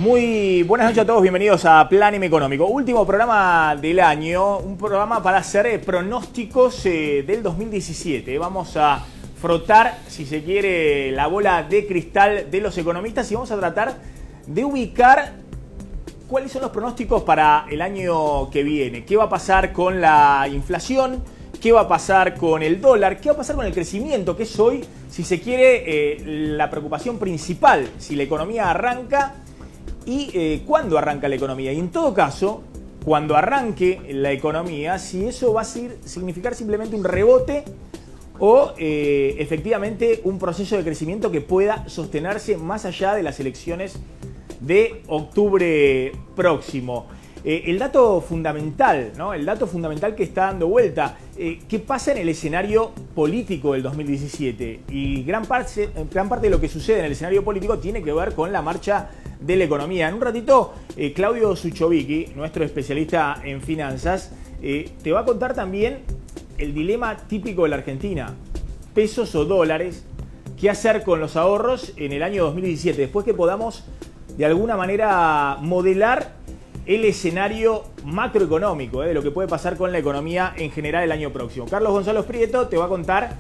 Muy buenas noches a todos, bienvenidos a Planning Económico. Último programa del año, un programa para hacer pronósticos del 2017. Vamos a frotar, si se quiere, la bola de cristal de los economistas y vamos a tratar de ubicar cuáles son los pronósticos para el año que viene. ¿Qué va a pasar con la inflación? ¿Qué va a pasar con el dólar? ¿Qué va a pasar con el crecimiento? Que es hoy, si se quiere, la preocupación principal. Si la economía arranca y cuándo arranca la economía. Y en todo caso, cuando arranque la economía, si eso va a significar simplemente un rebote o efectivamente un proceso de crecimiento que pueda sostenerse más allá de las elecciones de octubre próximo. El dato fundamental, ¿no? El dato fundamental que está dando vuelta, ¿qué pasa en el escenario político del 2017? Y gran parte de lo que sucede en el escenario político tiene que ver con la marcha de la economía. En un ratito, Claudio Suchovicki, nuestro especialista en finanzas, te va a contar también el dilema típico de la Argentina: pesos o dólares, qué hacer con los ahorros en el año 2017, después que podamos de alguna manera modelar el escenario macroeconómico de lo que puede pasar con la economía en general el año próximo. Carlos González Prieto te va a contar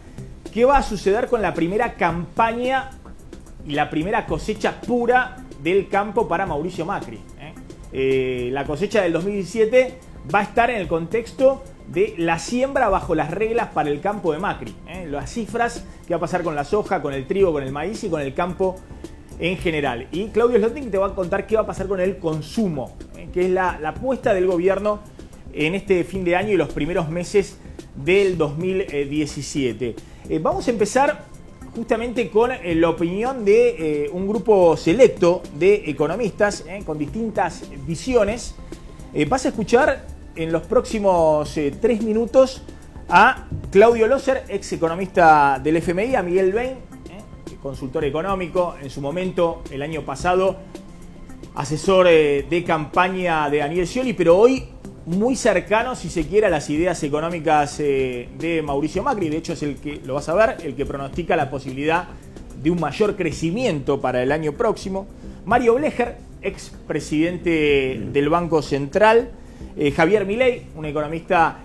qué va a suceder con la primera campaña y la primera cosecha pura del campo para Mauricio Macri. La cosecha del 2017 va a estar en el contexto de la siembra bajo las reglas para el campo de Macri. Las cifras, qué va a pasar con la soja, con el trigo, con el maíz y con el campo en general. Y Claudio Slotnick te va a contar qué va a pasar con el consumo, que es la apuesta del gobierno en este fin de año y los primeros meses del 2017. Vamos a empezar justamente con la opinión de un grupo selecto de economistas con distintas visiones. Vas a escuchar en los próximos 3 minutos a Claudio Loser, ex economista del FMI, a Miguel Bain, consultor económico, en su momento, el año pasado, asesor de campaña de Daniel Scioli, pero hoy muy cercano, si se quiere, a las ideas económicas de Mauricio Macri. De hecho, es el que, lo vas a ver, el que pronostica la posibilidad de un mayor crecimiento para el año próximo. Mario Blecher, ex presidente del Banco Central. Javier Milei, un economista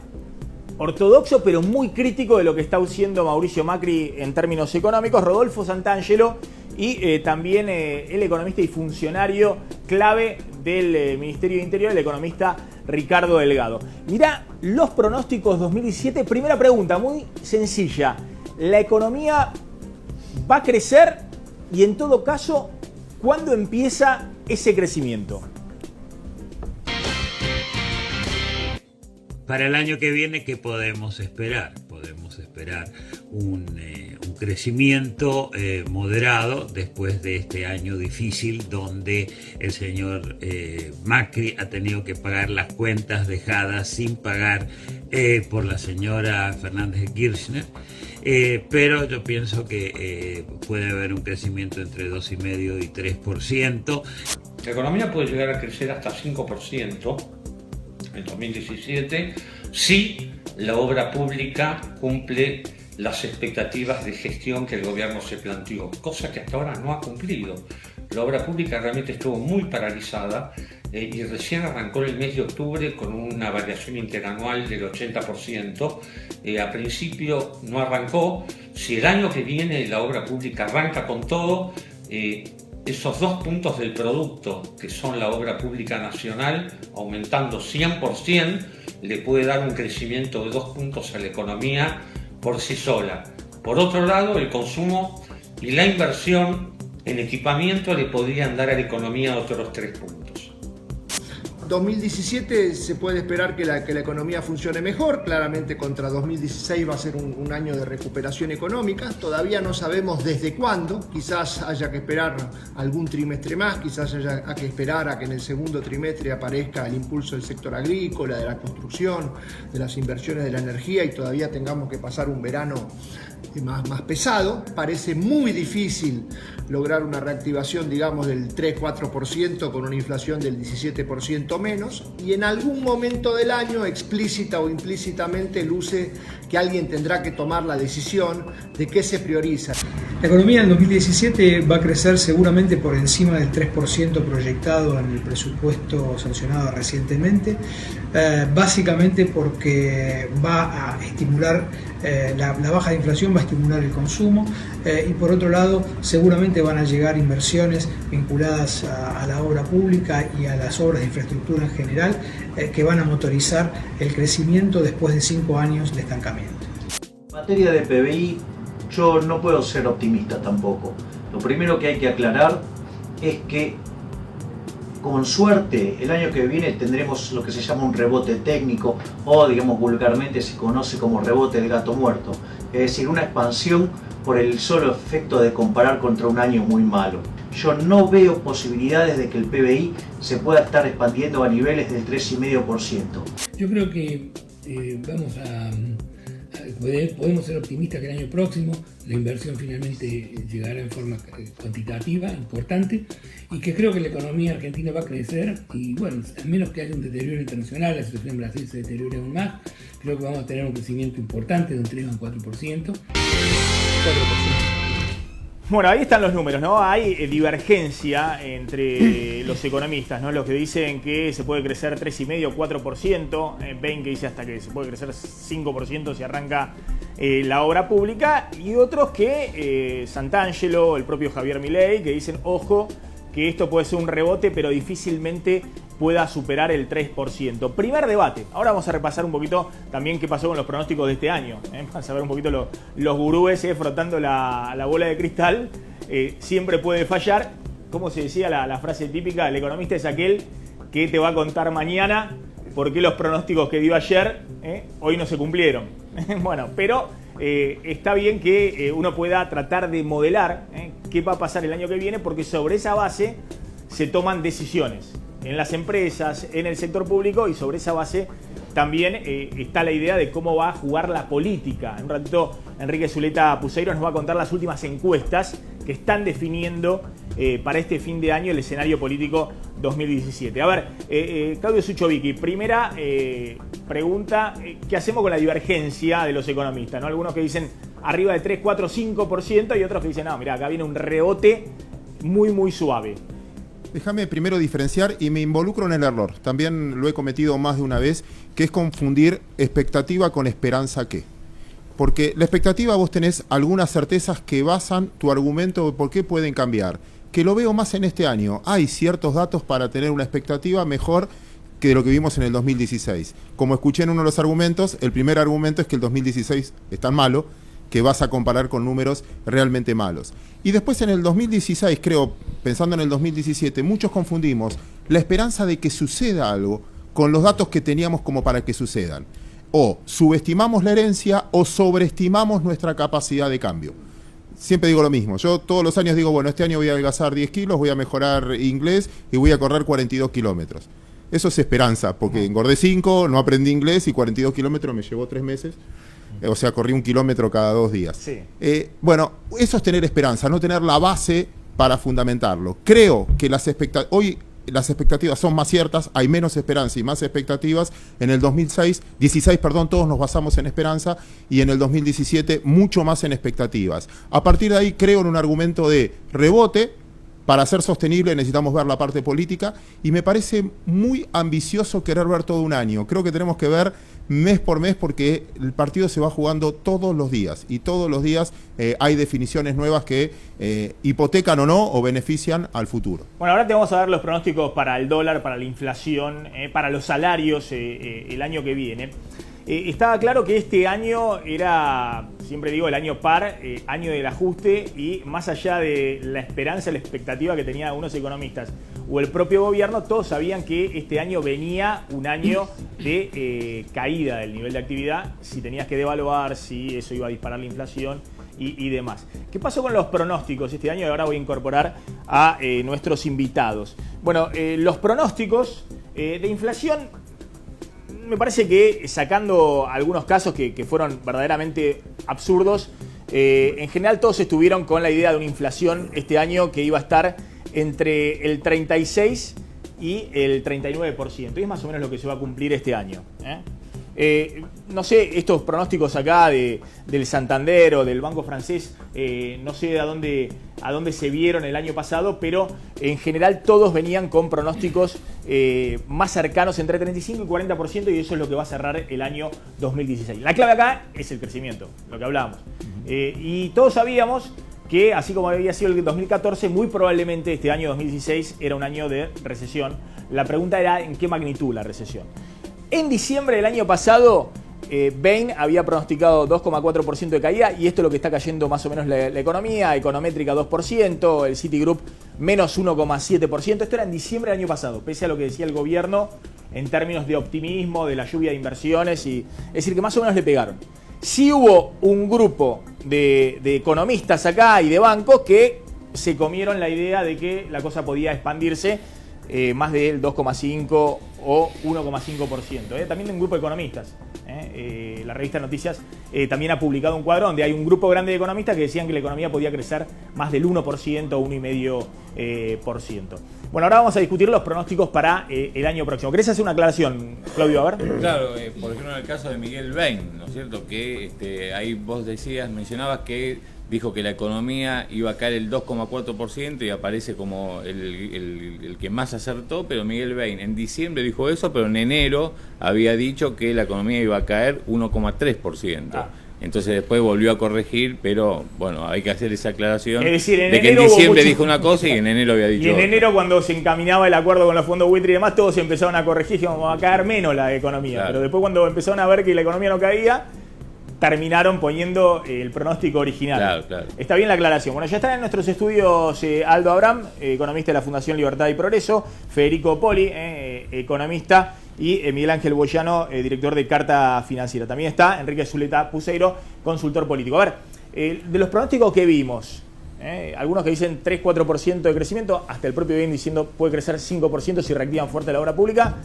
ortodoxo, pero muy crítico de lo que está haciendo Mauricio Macri en términos económicos. Rodolfo Santangelo y también el economista y funcionario clave del Ministerio de Interior, el economista Ricardo Delgado. Mirá los pronósticos 2017. Primera pregunta, muy sencilla. ¿La economía va a crecer? Y en todo caso, ¿cuándo empieza ese crecimiento? Para el año que viene, ¿qué podemos esperar? Podemos esperar un crecimiento moderado después de este año difícil donde el señor Macri ha tenido que pagar las cuentas dejadas sin pagar por la señora Fernández de Kirchner. Pero yo pienso que puede haber un crecimiento entre 2,5% y 3%. La economía puede llegar a crecer hasta 5% en 2017 si la obra pública cumple las expectativas de gestión que el gobierno se planteó, cosa que hasta ahora no ha cumplido. La obra pública realmente estuvo muy paralizada y recién arrancó el mes de octubre con una variación interanual del 80%. A principio no arrancó. Si el año que viene la obra pública arranca con todo, esos 2 puntos del producto, que son la obra pública nacional, aumentando 100%, le puede dar un crecimiento de 2 puntos a la economía por sí sola. Por otro lado, el consumo y la inversión en equipamiento le podrían dar a la economía otros 3 puntos. 2017 se puede esperar que la economía funcione mejor. Claramente contra 2016 va a ser un año de recuperación económica. Todavía no sabemos desde cuándo. Quizás haya que esperar algún trimestre más, quizás haya que esperar a que en el segundo trimestre aparezca el impulso del sector agrícola, de la construcción, de las inversiones de la energía y todavía tengamos que pasar un verano más pesado. Parece muy difícil lograr una reactivación, digamos, del 3-4% con una inflación del 17% menos, y en algún momento del año, explícita o implícitamente, luce que alguien tendrá que tomar la decisión de qué se prioriza. La economía en 2017 va a crecer seguramente por encima del 3% proyectado en el presupuesto sancionado recientemente, básicamente porque va a estimular, la baja de inflación va a estimular el consumo, y por otro lado seguramente van a llegar inversiones vinculadas a la obra pública y a las obras de infraestructura en general, que van a motorizar el crecimiento después de 5 años de estancamiento. En materia de PBI, yo no puedo ser optimista tampoco. Lo primero que hay que aclarar es que, con suerte, el año que viene tendremos lo que se llama un rebote técnico, o digamos vulgarmente se conoce como rebote de gato muerto, es decir, una expansión por el solo efecto de comparar contra un año muy malo. Yo no veo posibilidades de que el PBI se pueda estar expandiendo a niveles del 3,5%. Yo creo que podemos ser optimistas que el año próximo la inversión finalmente llegará en forma cuantitativa, importante, y que creo que la economía argentina va a crecer, y bueno, a menos que haya un deterioro internacional, la situación en Brasil se deteriore aún más, creo que vamos a tener un crecimiento importante de un 3 a un 4%. Bueno, ahí están los números, ¿no? Hay divergencia entre los economistas, ¿no? Los que dicen que se puede crecer 3,5 o 4%, ven que dice hasta que se puede crecer 5% si arranca la obra pública, y otros que, Santangelo, el propio Javier Milei, que dicen, ojo, que esto puede ser un rebote, pero difícilmente pueda superar el 3%. Primer debate. Ahora vamos a repasar un poquito también qué pasó con los pronósticos de este año. Vamos a ver un poquito los gurúes frotando la bola de cristal. Siempre puede fallar. Como se decía la frase típica, el economista es aquel que te va a contar mañana por qué los pronósticos que dio ayer hoy no se cumplieron. Bueno, pero está bien que uno pueda tratar de modelar qué va a pasar el año que viene, porque sobre esa base se toman decisiones en las empresas, en el sector público, y sobre esa base también está la idea de cómo va a jugar la política. En un ratito Enrique Zuleta Puseiro nos va a contar las últimas encuestas que están definiendo para este fin de año el escenario político 2017. A ver, Claudio Suchovicki, primera pregunta, ¿qué hacemos con la divergencia de los economistas, ¿no? Algunos que dicen arriba de 3, 4, 5%, y otros que dicen, no, mira, acá viene un rebote muy suave. Déjame primero diferenciar, y me involucro en el error, también lo he cometido más de una vez, que es confundir expectativa con esperanza qué. Porque la expectativa, vos tenés algunas certezas que basan tu argumento de por qué pueden cambiar. Que lo veo más en este año. Hay ciertos datos para tener una expectativa mejor que de lo que vimos en el 2016. Como escuché en uno de los argumentos, el primer argumento es que el 2016 es tan malo que vas a comparar con números realmente malos. Y después en el 2016, creo, pensando en el 2017, muchos confundimos la esperanza de que suceda algo con los datos que teníamos como para que sucedan. O subestimamos la herencia o sobreestimamos nuestra capacidad de cambio. Siempre digo lo mismo. Yo todos los años digo, bueno, este año voy a adelgazar 10 kilos, voy a mejorar inglés y voy a correr 42 kilómetros. Eso es esperanza, porque engordé 5, no aprendí inglés y 42 kilómetros me llevó 3 meses. O sea, corrí 1 kilómetro cada 2 días. Sí. Bueno, eso es tener esperanza, no tener la base para fundamentarlo. Creo que hoy las expectativas son más ciertas, hay menos esperanza y más expectativas. En el 2016, todos nos basamos en esperanza, y en el 2017 mucho más en expectativas. A partir de ahí creo en un argumento de rebote. Para ser sostenible necesitamos ver la parte política, y me parece muy ambicioso querer ver todo un año. Creo que tenemos que ver mes por mes, porque el partido se va jugando todos los días, y todos los días hay definiciones nuevas que hipotecan o no, o benefician al futuro. Bueno, ahora te vamos a dar los pronósticos para el dólar, para la inflación, para los salarios el año que viene. Estaba claro que este año era, siempre digo, el año par, año del ajuste, y más allá de la esperanza, la expectativa que tenían algunos economistas o el propio gobierno, todos sabían que este año venía un año de caída del nivel de actividad, si tenías que devaluar, si eso iba a disparar la inflación y demás. ¿Qué pasó con los pronósticos este año? Y ahora voy a incorporar a nuestros invitados. Bueno, los pronósticos de inflación, me parece que, sacando algunos casos que fueron verdaderamente absurdos, en general todos estuvieron con la idea de una inflación este año que iba a estar entre el 36 y el 39%. Y es más o menos lo que se va a cumplir este año. No sé, estos pronósticos acá del Santander o del Banco Francés, no sé a dónde se vieron el año pasado, pero en general todos venían con pronósticos más cercanos entre 35 y 40%, y eso es lo que va a cerrar el año 2016. La clave acá es el crecimiento, lo que hablábamos. Y todos sabíamos que, así como había sido el 2014, muy probablemente este año 2016 era un año de recesión. La pregunta era en qué magnitud la recesión. En diciembre del año pasado, Bain había pronosticado 2,4% de caída, y esto es lo que está cayendo más o menos la economía. Econométrica 2%, el Citigroup menos 1,7%. Esto era en diciembre del año pasado, pese a lo que decía el gobierno en términos de optimismo, de la lluvia de inversiones. Es decir, que más o menos le pegaron. Sí hubo un grupo de economistas acá y de bancos que se comieron la idea de que la cosa podía expandirse más del 2,5% o 1,5%. También de un grupo de economistas. La revista Noticias también ha publicado un cuadro donde hay un grupo grande de economistas que decían que la economía podía crecer más del 1% o 1,5%. Bueno, ahora vamos a discutir los pronósticos para el año próximo. ¿Querés hacer una aclaración, Claudio? A ver. Claro, por ejemplo, en el caso de Miguel Bain, ¿no es cierto? Que ahí vos mencionabas que dijo que la economía iba a caer el 2,4% y aparece como el que más acertó, pero Miguel Bain en diciembre dijo eso, pero en enero había dicho que la economía iba a caer 1,3%. Entonces después volvió a corregir, pero bueno, hay que hacer esa aclaración. Es decir, de que en diciembre dijo una cosa y en enero había dicho otra. Y en enero, otra. cuando se encaminaba el acuerdo con los fondos buitre y demás, todos empezaron a corregir, que va a caer menos la economía. Claro. Pero después, cuando empezaron a ver que la economía no caía, terminaron poniendo el pronóstico original. Claro, claro. Está bien la aclaración. Bueno, ya están en nuestros estudios Aldo Abraham, economista de la Fundación Libertad y Progreso, Federico Poli, economista, y Miguel Ángel Boyano, director de Carta Financiera. También está Enrique Zuleta Puseiro, consultor político. A ver, de los pronósticos que vimos, algunos que dicen 3-4% de crecimiento, hasta el propio Bain diciendo puede crecer 5% si reactivan fuerte la obra pública,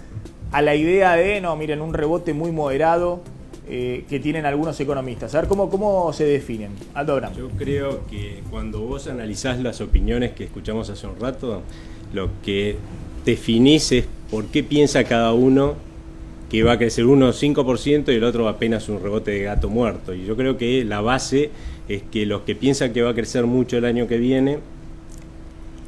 a la idea de, no, miren, un rebote muy moderado que tienen algunos economistas. A ver, ¿cómo se definen? Aldo Abraham. Yo creo que cuando vos analizás las opiniones que escuchamos hace un rato, lo que definís es por qué piensa cada uno que va a crecer uno 5% y el otro apenas un rebote de gato muerto. Y yo creo que la base es que los que piensan que va a crecer mucho el año que viene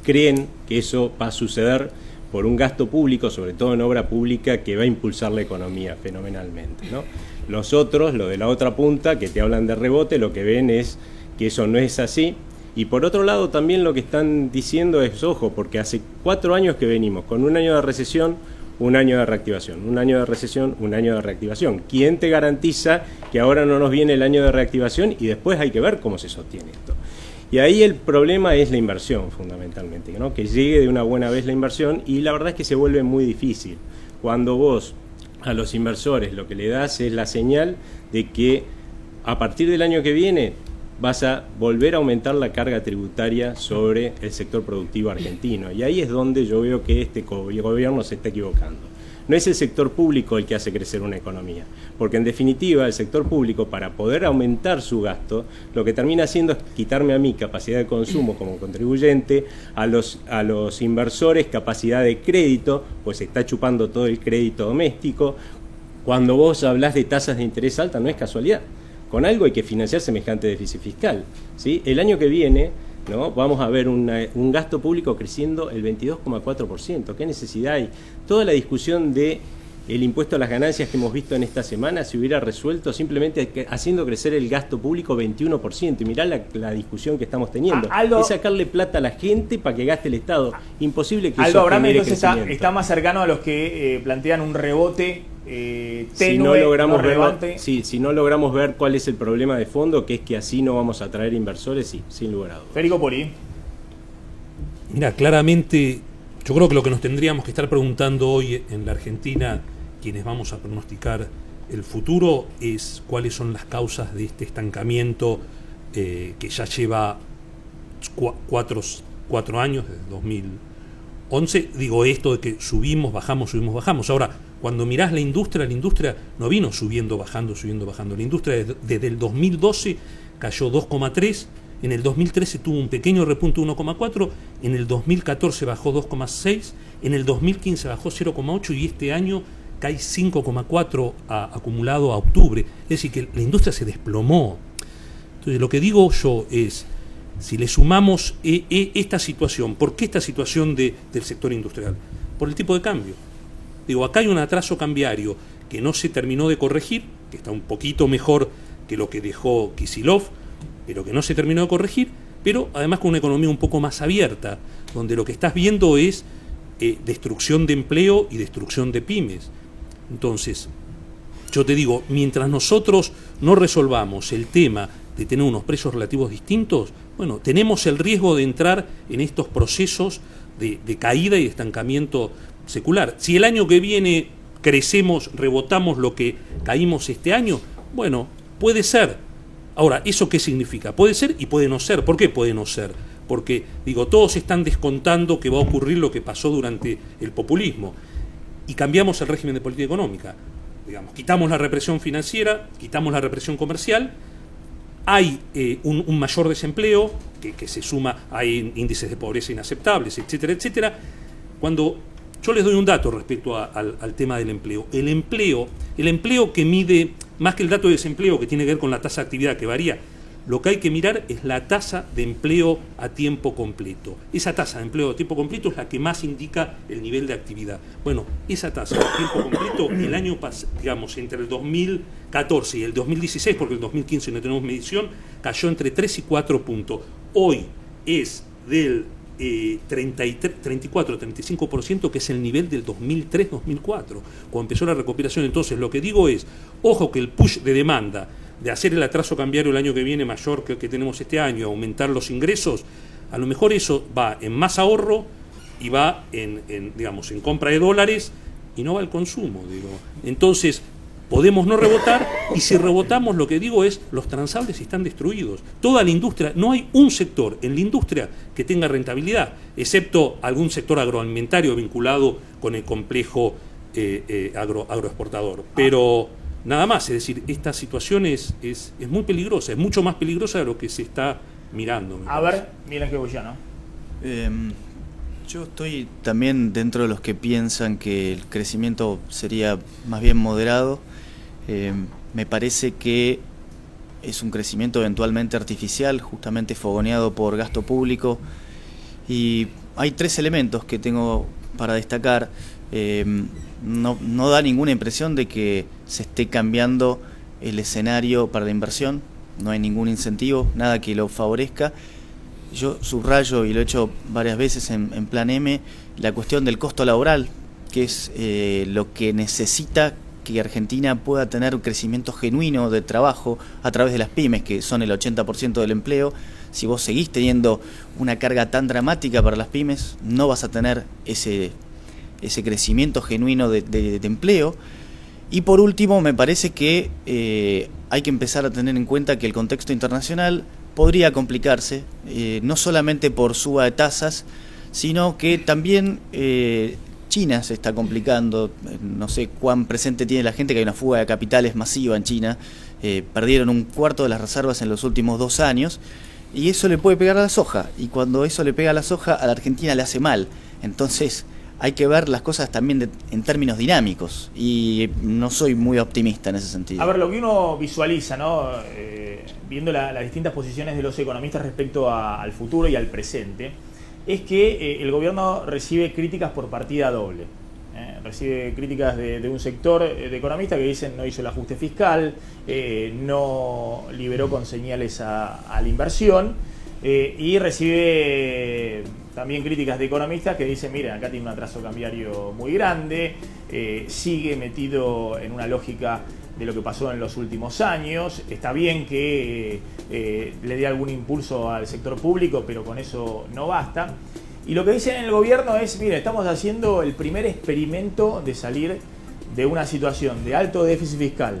creen que eso va a suceder por un gasto público, sobre todo en obra pública, que va a impulsar la economía fenomenalmente, ¿no? Los otros, lo de la otra punta, que te hablan de rebote, lo que ven es que eso no es así. Y por otro lado también lo que están diciendo es, ojo, porque hace 4 años que venimos con un año de recesión, un año de reactivación, un año de recesión, un año de reactivación. ¿Quién te garantiza que ahora no nos viene el año de reactivación y después hay que ver cómo se sostiene esto? Y ahí el problema es la inversión, fundamentalmente, ¿no? Que llegue de una buena vez la inversión, y la verdad es que se vuelve muy difícil. Cuando vos a los inversores lo que le das es la señal de que a partir del año que viene vas a volver a aumentar la carga tributaria sobre el sector productivo argentino. Y ahí es donde yo veo que este gobierno se está equivocando. No es el sector público el que hace crecer una economía, porque en definitiva el sector público, para poder aumentar su gasto, lo que termina haciendo es quitarme a mí capacidad de consumo como contribuyente, a los inversores capacidad de crédito, pues se está chupando todo el crédito doméstico. Cuando vos hablás de tasas de interés altas, no es casualidad. Con algo hay que financiar semejante déficit fiscal, ¿sí? El año que viene, ¿no?, vamos a ver un gasto público creciendo el 22,4%. ¿Qué necesidad hay? Toda la discusión de el impuesto a las ganancias que hemos visto en esta semana se hubiera resuelto simplemente haciendo crecer el gasto público 21%. Y mirá la discusión que estamos teniendo. Es sacarle plata a la gente para que gaste el Estado. Imposible que Aldo eso Abraham genere entonces crecimiento. está más cercano a los que plantean un rebote tenue, si no logramos relevante. si no logramos ver cuál es el problema de fondo, que es que así no vamos a atraer inversores, sí, sin lugar a dudas. Federico Poli. Mira, claramente yo creo que lo que nos tendríamos que estar preguntando hoy en la Argentina, quienes vamos a pronosticar el futuro, es cuáles son las causas de este estancamiento que ya lleva 4 años, desde 2011. Digo esto de que subimos, bajamos. Ahora, cuando mirás la industria no vino subiendo, bajando. La industria desde el 2012 cayó 2,3%, En el 2013 tuvo un pequeño repunte 1,4, en el 2014 bajó 2,6, en el 2015 bajó 0,8 y este año cae 5,4 acumulado a octubre. Es decir, que la industria se desplomó. Entonces, lo que digo yo es, si le sumamos esta situación, ¿por qué esta situación del sector industrial? Por el tipo de cambio. Digo, acá hay un atraso cambiario que no se terminó de corregir, que está un poquito mejor que lo que dejó Kicillof, pero que no se terminó de corregir, pero además con una economía un poco más abierta, donde lo que estás viendo es destrucción de empleo y destrucción de pymes. Entonces, yo te digo, mientras nosotros no resolvamos el tema de tener unos precios relativos distintos, bueno, tenemos el riesgo de entrar en estos procesos de caída y de estancamiento secular. Si el año que viene crecemos, rebotamos lo que caímos este año, bueno, puede ser. Ahora, ¿eso qué significa? Puede ser y puede no ser. ¿Por qué puede no ser? Porque, digo, todos están descontando que va a ocurrir lo que pasó durante el populismo. Y cambiamos el régimen de política económica. Digamos, quitamos la represión financiera, quitamos la represión comercial, hay un mayor desempleo, que se suma, hay índices de pobreza inaceptables, etcétera, etcétera. Cuando yo les doy un dato respecto al tema del empleo. El empleo que mide, más que el dato de desempleo, que tiene que ver con la tasa de actividad que varía, lo que hay que mirar es la tasa de empleo a tiempo completo. Esa tasa de empleo a tiempo completo es la que más indica el nivel de actividad. Bueno, esa tasa a tiempo completo, el año pasado, digamos, entre el 2014 y el 2016, porque el 2015 no tenemos medición, cayó entre 3 y 4 puntos. Hoy es del 34-35%, que es el nivel del 2003-2004, cuando empezó la recuperación. Entonces, lo que digo es, ojo que el push de demanda, de hacer el atraso cambiario el año que viene mayor que el que tenemos este año, aumentar los ingresos, a lo mejor eso va en más ahorro y va en compra de dólares y no va al consumo. Digo. Entonces, podemos no rebotar, y si rebotamos, lo que digo es, los transables están destruidos. Toda la industria, no hay un sector en la industria que tenga rentabilidad, excepto algún sector agroalimentario vinculado con el complejo agroexportador. Pero nada más, es decir, esta situación es muy peligrosa, es mucho más peligrosa de lo que se está mirando. A ver, miren qué Boyano. Yo estoy también dentro de los que piensan que el crecimiento sería más bien moderado. Me parece que es un crecimiento eventualmente artificial, justamente fogoneado por gasto público, y hay 3 elementos que tengo para destacar. No da ninguna impresión de que se esté cambiando el escenario para la inversión, no hay ningún incentivo, nada que lo favorezca. Yo subrayo, y lo he hecho varias veces en Plan M, la cuestión del costo laboral, que es lo que necesita que Argentina pueda tener un crecimiento genuino de trabajo a través de las pymes, que son el 80% del empleo. Si vos seguís teniendo una carga tan dramática para las pymes, no vas a tener ese crecimiento genuino de empleo. Y por último, me parece que hay que empezar a tener en cuenta que el contexto internacional podría complicarse, no solamente por suba de tasas, sino que también China se está complicando. No sé cuán presente tiene la gente que hay una fuga de capitales masiva en China. Perdieron 1/4 de las reservas en los últimos 2 años, y eso le puede pegar a la soja, y cuando eso le pega a la soja, a la Argentina le hace mal. Entonces hay que ver las cosas también en términos dinámicos, y no soy muy optimista en ese sentido. A ver, lo que uno visualiza, ¿no? Viendo las distintas posiciones de los economistas respecto al futuro y al presente, es que el gobierno recibe críticas por partida doble. Recibe críticas de un sector de economistas que dicen no hizo el ajuste fiscal, no liberó con señales a la inversión, y recibe también críticas de economistas que dicen, miren, acá tiene un atraso cambiario muy grande, sigue metido en una lógica de lo que pasó en los últimos años. Está bien que le dé algún impulso al sector público, pero con eso no basta. Y lo que dicen en el gobierno es, mire, estamos haciendo el primer experimento de salir de una situación de alto déficit fiscal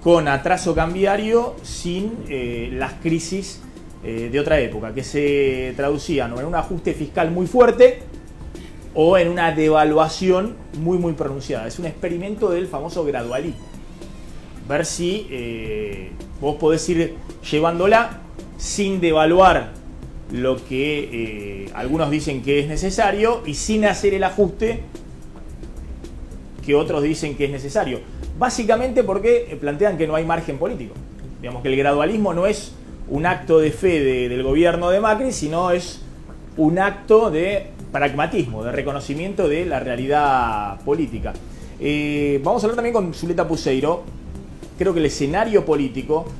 con atraso cambiario sin las crisis de otra época, que se traducían o en un ajuste fiscal muy fuerte o en una devaluación muy muy pronunciada. Es un experimento del famoso gradualismo. Ver si vos podés ir llevándola sin devaluar lo que algunos dicen que es necesario y sin hacer el ajuste que otros dicen que es necesario. Básicamente porque plantean que no hay margen político. Digamos que el gradualismo no es un acto de fe del gobierno de Macri, sino es un acto de pragmatismo, de reconocimiento de la realidad política. Vamos a hablar también con Zuleta Puseiro. Creo que el escenario político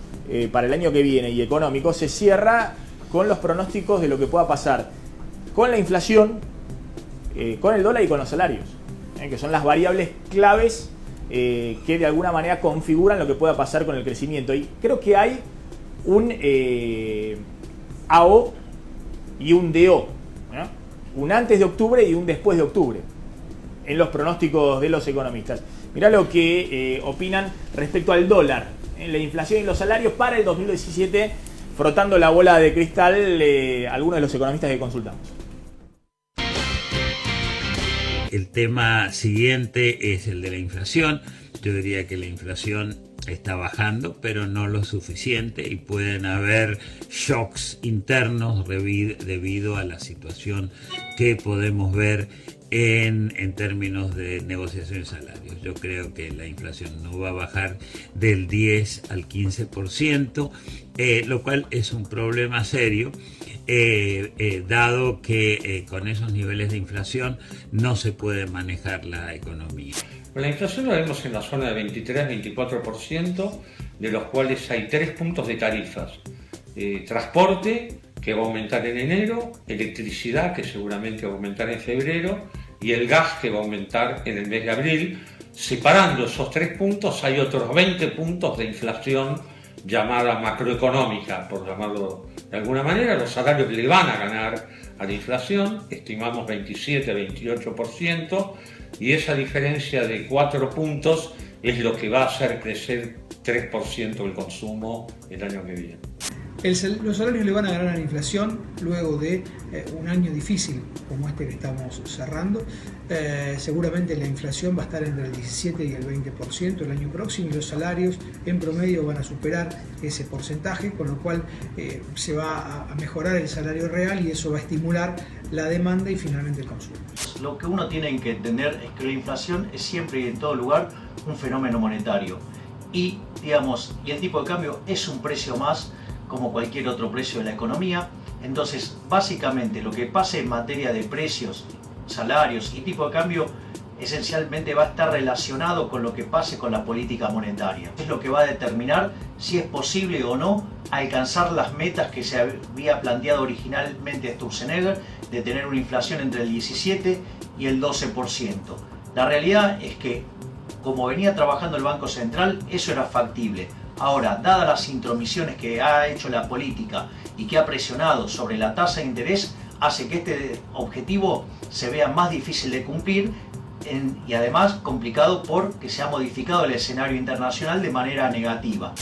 para el año que viene y económico se cierra con los pronósticos de lo que pueda pasar con la inflación, con el dólar y con los salarios, que son las variables claves que de alguna manera configuran lo que pueda pasar con el crecimiento. Y creo que hay un AO y un DO, ¿no? Un antes de octubre y un después de octubre en los pronósticos de los economistas. Mirá lo que opinan respecto al dólar, la inflación y los salarios para el 2017, frotando la bola de cristal algunos de los economistas que consultamos. El tema siguiente es el de la inflación. Yo diría que la inflación está bajando, pero no lo suficiente, y pueden haber shocks internos debido a la situación que podemos ver en términos de negociación de salarios. Yo creo que la inflación no va a bajar del 10 al 15%, lo cual es un problema serio. Dado que con esos niveles de inflación no se puede manejar la economía. La inflación la vemos en la zona de 23-24%, de los cuales hay 3 puntos de tarifas. Transporte, que va a aumentar en enero, electricidad, que seguramente va a aumentar en febrero, y el gas, que va a aumentar en el mes de abril. Separando esos 3 puntos, hay otros 20 puntos de inflación llamada macroeconómica, por llamarlo de alguna manera. Los salarios le van a ganar a la inflación, estimamos 27-28%, y esa diferencia de 4 puntos es lo que va a hacer crecer 3% el consumo el año que viene. Los salarios le van a ganar a la inflación luego de un año difícil como este que estamos cerrando. Seguramente la inflación va a estar entre el 17 y el 20% el año próximo, y los salarios en promedio van a superar ese porcentaje, con lo cual se va a mejorar el salario real y eso va a estimular la demanda y finalmente el consumo. Lo que uno tiene que entender es que la inflación es siempre y en todo lugar un fenómeno monetario, y el tipo de cambio es un precio más como cualquier otro precio de la economía. Entonces, básicamente lo que pase en materia de precios, salarios y tipo de cambio esencialmente va a estar relacionado con lo que pase con la política monetaria. Es lo que va a determinar si es posible o no alcanzar las metas que se había planteado originalmente Sturzenegger, de tener una inflación entre el 17 y el 12%. La realidad es que, como venía trabajando el Banco Central, eso era factible. Ahora, dadas las intromisiones que ha hecho la política y que ha presionado sobre la tasa de interés, hace que este objetivo se vea más difícil de cumplir y además complicado porque se ha modificado el escenario internacional de manera negativa.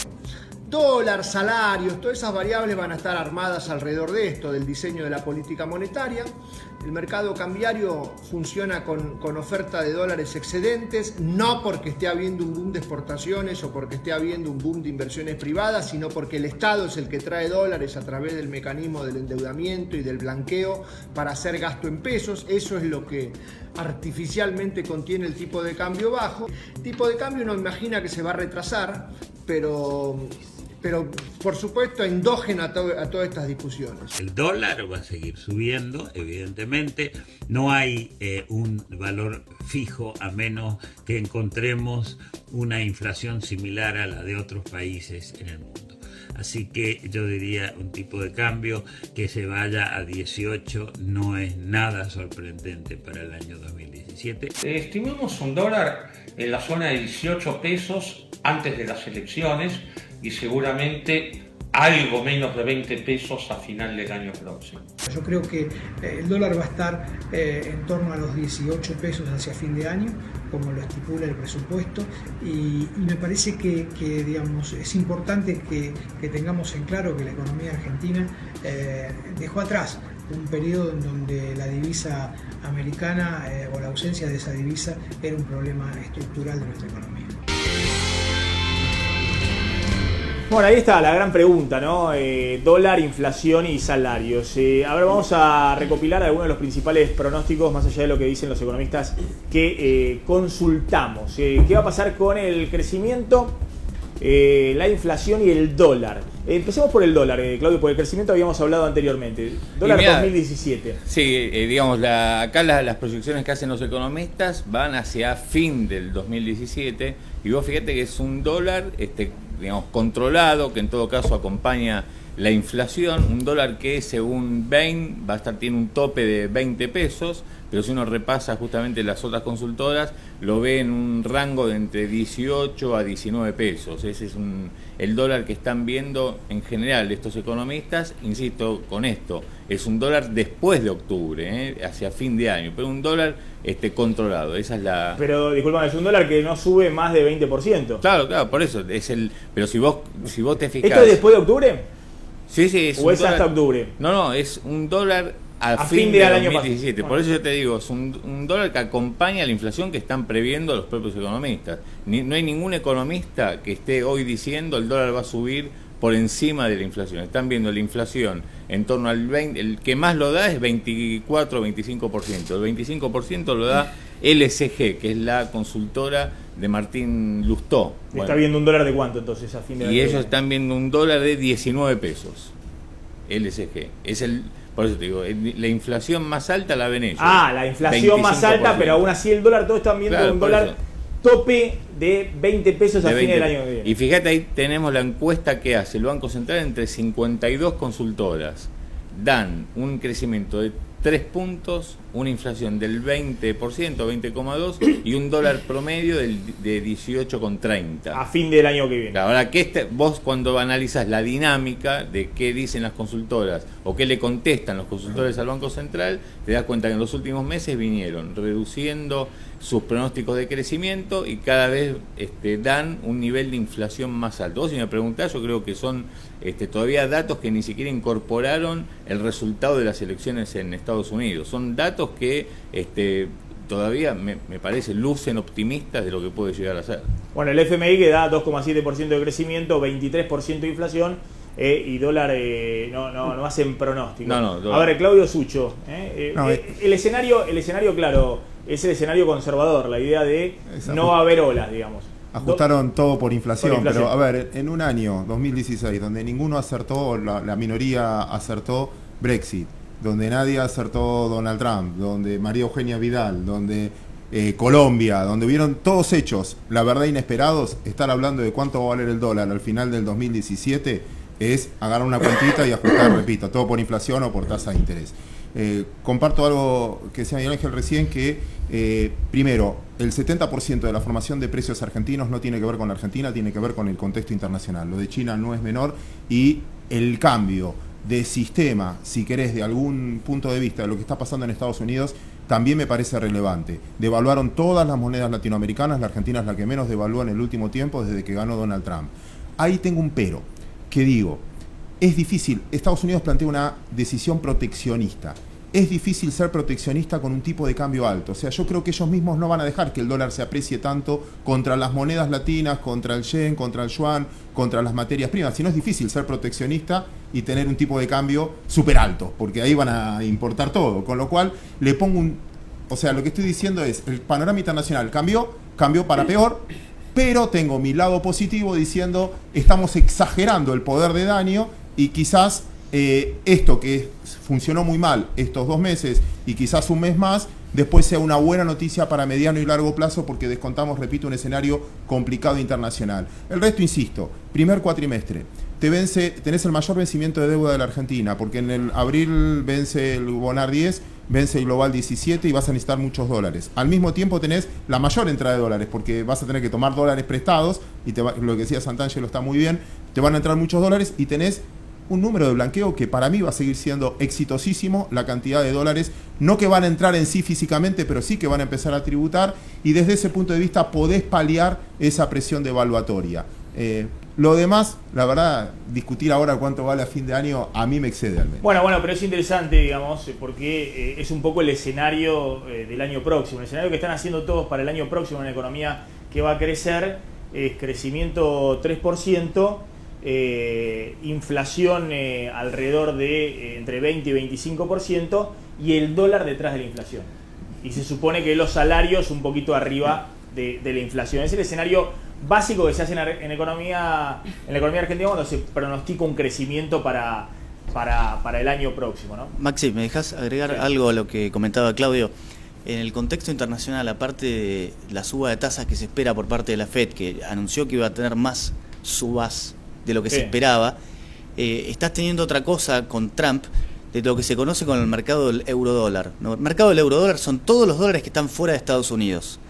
Dólar, salarios, todas esas variables van a estar armadas alrededor de esto, del diseño de la política monetaria. El mercado cambiario funciona con oferta de dólares excedentes, no porque esté habiendo un boom de exportaciones o porque esté habiendo un boom de inversiones privadas, sino porque el Estado es el que trae dólares a través del mecanismo del endeudamiento y del blanqueo para hacer gasto en pesos. Eso es lo que artificialmente contiene el tipo de cambio bajo. El tipo de cambio uno imagina que se va a retrasar, pero por supuesto endógeno a todas estas discusiones. El dólar va a seguir subiendo, evidentemente. No hay un valor fijo a menos que encontremos una inflación similar a la de otros países en el mundo. Así que yo diría un tipo de cambio que se vaya a 18 no es nada sorprendente para el año 2017. Estimamos un dólar en la zona de 18 pesos antes de las elecciones, y seguramente algo menos de 20 pesos a final del año próximo. Yo creo que el dólar va a estar en torno a los 18 pesos hacia fin de año, como lo estipula el presupuesto, y me parece que digamos, es importante que tengamos en claro que la economía argentina dejó atrás un periodo en donde la divisa americana o la ausencia de esa divisa era un problema estructural de nuestra economía. Bueno, ahí está la gran pregunta, ¿no? Dólar, inflación y salarios. Ahora vamos a recopilar algunos de los principales pronósticos, más allá de lo que dicen los economistas que consultamos. ¿Qué va a pasar con el crecimiento, la inflación y el dólar? Empecemos por el dólar, Claudio, por el crecimiento habíamos hablado anteriormente. Dólar 2017. Sí, digamos, acá las proyecciones que hacen los economistas van hacia fin del 2017 y vos fíjate que es un dólar digamos, controlado, que en todo caso acompaña la inflación, un dólar que según Bain tiene un tope de 20 pesos, pero si uno repasa justamente las otras consultoras, lo ve en un rango de entre 18 a 19 pesos. Ese es el dólar que están viendo en general estos economistas, insisto con esto, es un dólar después de octubre, hacia fin de año, pero un dólar controlado, esa es la... Pero disculpame, es un dólar que no sube más de 20%. Claro, por eso, pero si vos te fijás... ¿Esto es después de octubre? Sí, es ¿O es hasta octubre? No, es un dólar a fin del de año 2017. pasado. Por eso yo te digo, es un dólar que acompaña la inflación que están previendo los propios economistas. No hay ningún economista que esté hoy diciendo el dólar va a subir por encima de la inflación. Están viendo la inflación en torno al 20%, el que más lo da es 24-25%. El 25% lo da LSG, que es la consultora de Martín Lustó. ¿Está viendo un dólar de cuánto entonces a fin de año? Y ellos están viendo un dólar de 19 pesos. LSG. Por eso te digo, la inflación más alta la ven ellos. La inflación más alta, pero aún así el dólar, todos están viendo un dólar tope de 20 pesos a fin del año que viene. Y fíjate, ahí tenemos la encuesta que hace el Banco Central entre 52 consultoras. Dan un crecimiento de 3 puntos, una inflación del 20%, 20,2% y un dólar promedio de 18,30. A fin del año que viene. Ahora, vos cuando analizás la dinámica de qué dicen las consultoras o qué le contestan los consultores al Banco Central, te das cuenta que en los últimos meses vinieron reduciendo sus pronósticos de crecimiento y cada vez dan un nivel de inflación más alto. Vos si me preguntás, yo creo que son todavía datos que ni siquiera incorporaron el resultado de las elecciones en Estados Unidos. Son datos que todavía me parece lucen optimistas de lo que puede llegar a ser. Bueno, el FMI que da 2,7% de crecimiento, 23% de inflación y dólar no hacen pronósticos. A ver, Claudio Sucho, el escenario claro, es el escenario conservador, la idea de no va a haber olas, digamos. Ajustaron todo por inflación, pero a ver, en un año, 2016, donde ninguno acertó, la minoría acertó Brexit, donde nadie acertó Donald Trump, donde María Eugenia Vidal, donde Colombia, donde hubieron todos hechos, la verdad, inesperados, estar hablando de cuánto va a valer el dólar al final del 2017 es agarrar una cuentita y ajustar, repito, todo por inflación o por tasa de interés. Comparto algo que decía Miguel Ángel recién, que primero, el 70% de la formación de precios argentinos no tiene que ver con la Argentina, tiene que ver con el contexto internacional. Lo de China no es menor y el cambio de sistema, si querés, de algún punto de vista de lo que está pasando en Estados Unidos, también me parece relevante. Devaluaron todas las monedas latinoamericanas, la Argentina es la que menos devaluó en el último tiempo desde que ganó Donald Trump. Ahí tengo un pero, que digo, es difícil, Estados Unidos plantea una decisión proteccionista. Es difícil ser proteccionista con un tipo de cambio alto. O sea, yo creo que ellos mismos no van a dejar que el dólar se aprecie tanto contra las monedas latinas, contra el yen, contra el yuan, contra las materias primas. Si no, es difícil ser proteccionista y tener un tipo de cambio súper alto, porque ahí van a importar todo. Con lo cual, le pongo o sea, lo que estoy diciendo es, el panorama internacional cambió para peor, pero tengo mi lado positivo diciendo, estamos exagerando el poder de daño y quizás esto que funcionó muy mal estos 2 meses y quizás un mes más, después sea una buena noticia para mediano y largo plazo porque descontamos, repito, un escenario complicado internacional. El resto, insisto, primer cuatrimestre, tenés el mayor vencimiento de deuda de la Argentina, porque en el abril vence el Bonar 10, vence el Global 17 y vas a necesitar muchos dólares. Al mismo tiempo tenés la mayor entrada de dólares, porque vas a tener que tomar dólares prestados, y lo que decía Santangelo está muy bien, te van a entrar muchos dólares y tenés un número de blanqueo que para mí va a seguir siendo exitosísimo, la cantidad de dólares, no que van a entrar en sí físicamente, pero sí que van a empezar a tributar, y desde ese punto de vista podés paliar esa presión devaluatoria. Lo demás, la verdad, discutir ahora cuánto vale a fin de año, a mí me excede al menos. Bueno, pero es interesante, digamos, porque es un poco el escenario del año próximo. El escenario que están haciendo todos para el año próximo, una economía que va a crecer, es crecimiento 3%, inflación alrededor de entre 20 y 25% y el dólar detrás de la inflación. Y se supone que los salarios un poquito arriba de la inflación. Es el escenario básico que se hace en la economía argentina cuando se pronostica un crecimiento para el año próximo, ¿no? Maxi, ¿me dejas agregar algo a lo que comentaba Claudio? En el contexto internacional, aparte de la suba de tasas que se espera por parte de la Fed, que anunció que iba a tener más subas de lo que se esperaba, estás teniendo otra cosa con Trump, de lo que se conoce con el mercado del eurodólar, ¿no? El mercado del eurodólar son todos los dólares que están fuera de Estados Unidos.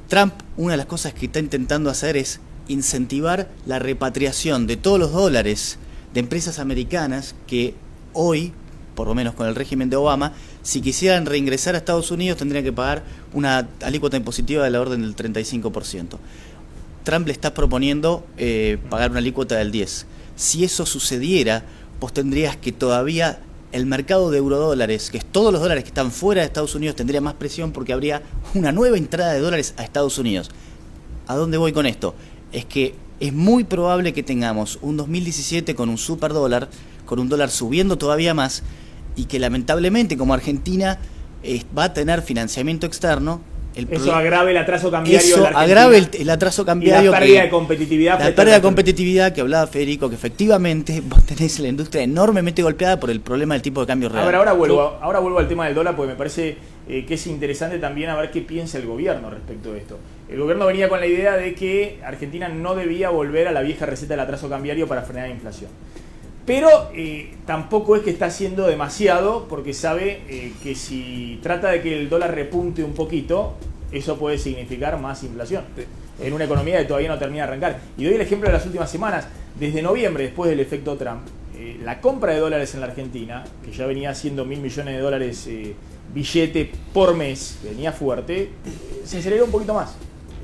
Trump, una de las cosas que está intentando hacer es incentivar la repatriación de todos los dólares de empresas americanas que hoy, por lo menos con el régimen de Obama, si quisieran reingresar a Estados Unidos tendrían que pagar una alícuota impositiva de la orden del 35%. Trump le está proponiendo pagar una alícuota del 10%. Si eso sucediera, vos tendrías que todavía el mercado de eurodólares, que es todos los dólares que están fuera de Estados Unidos, tendría más presión porque habría una nueva entrada de dólares a Estados Unidos. ¿A dónde voy con esto? Es que es muy probable que tengamos un 2017 con un superdólar, con un dólar subiendo todavía más, y que lamentablemente como Argentina va a tener financiamiento externo. Eso agrave el atraso cambiario. Eso agrave el atraso cambiario. Y la pérdida de competitividad. La pérdida de competitividad que hablaba Federico, que efectivamente vos tenés la industria enormemente golpeada por el problema del tipo de cambio real. A ver, ahora vuelvo al tema del dólar porque me parece que es interesante también a ver qué piensa el gobierno respecto de esto. El gobierno venía con la idea de que Argentina no debía volver a la vieja receta del atraso cambiario para frenar la inflación. Pero tampoco es que está haciendo demasiado porque sabe que si trata de que el dólar repunte un poquito, eso puede significar más inflación en una economía que todavía no termina de arrancar. Y doy el ejemplo de las últimas semanas. Desde noviembre, después del efecto Trump, la compra de dólares en la Argentina, que ya venía haciendo $1.000 millones billete por mes, venía fuerte, se aceleró un poquito más.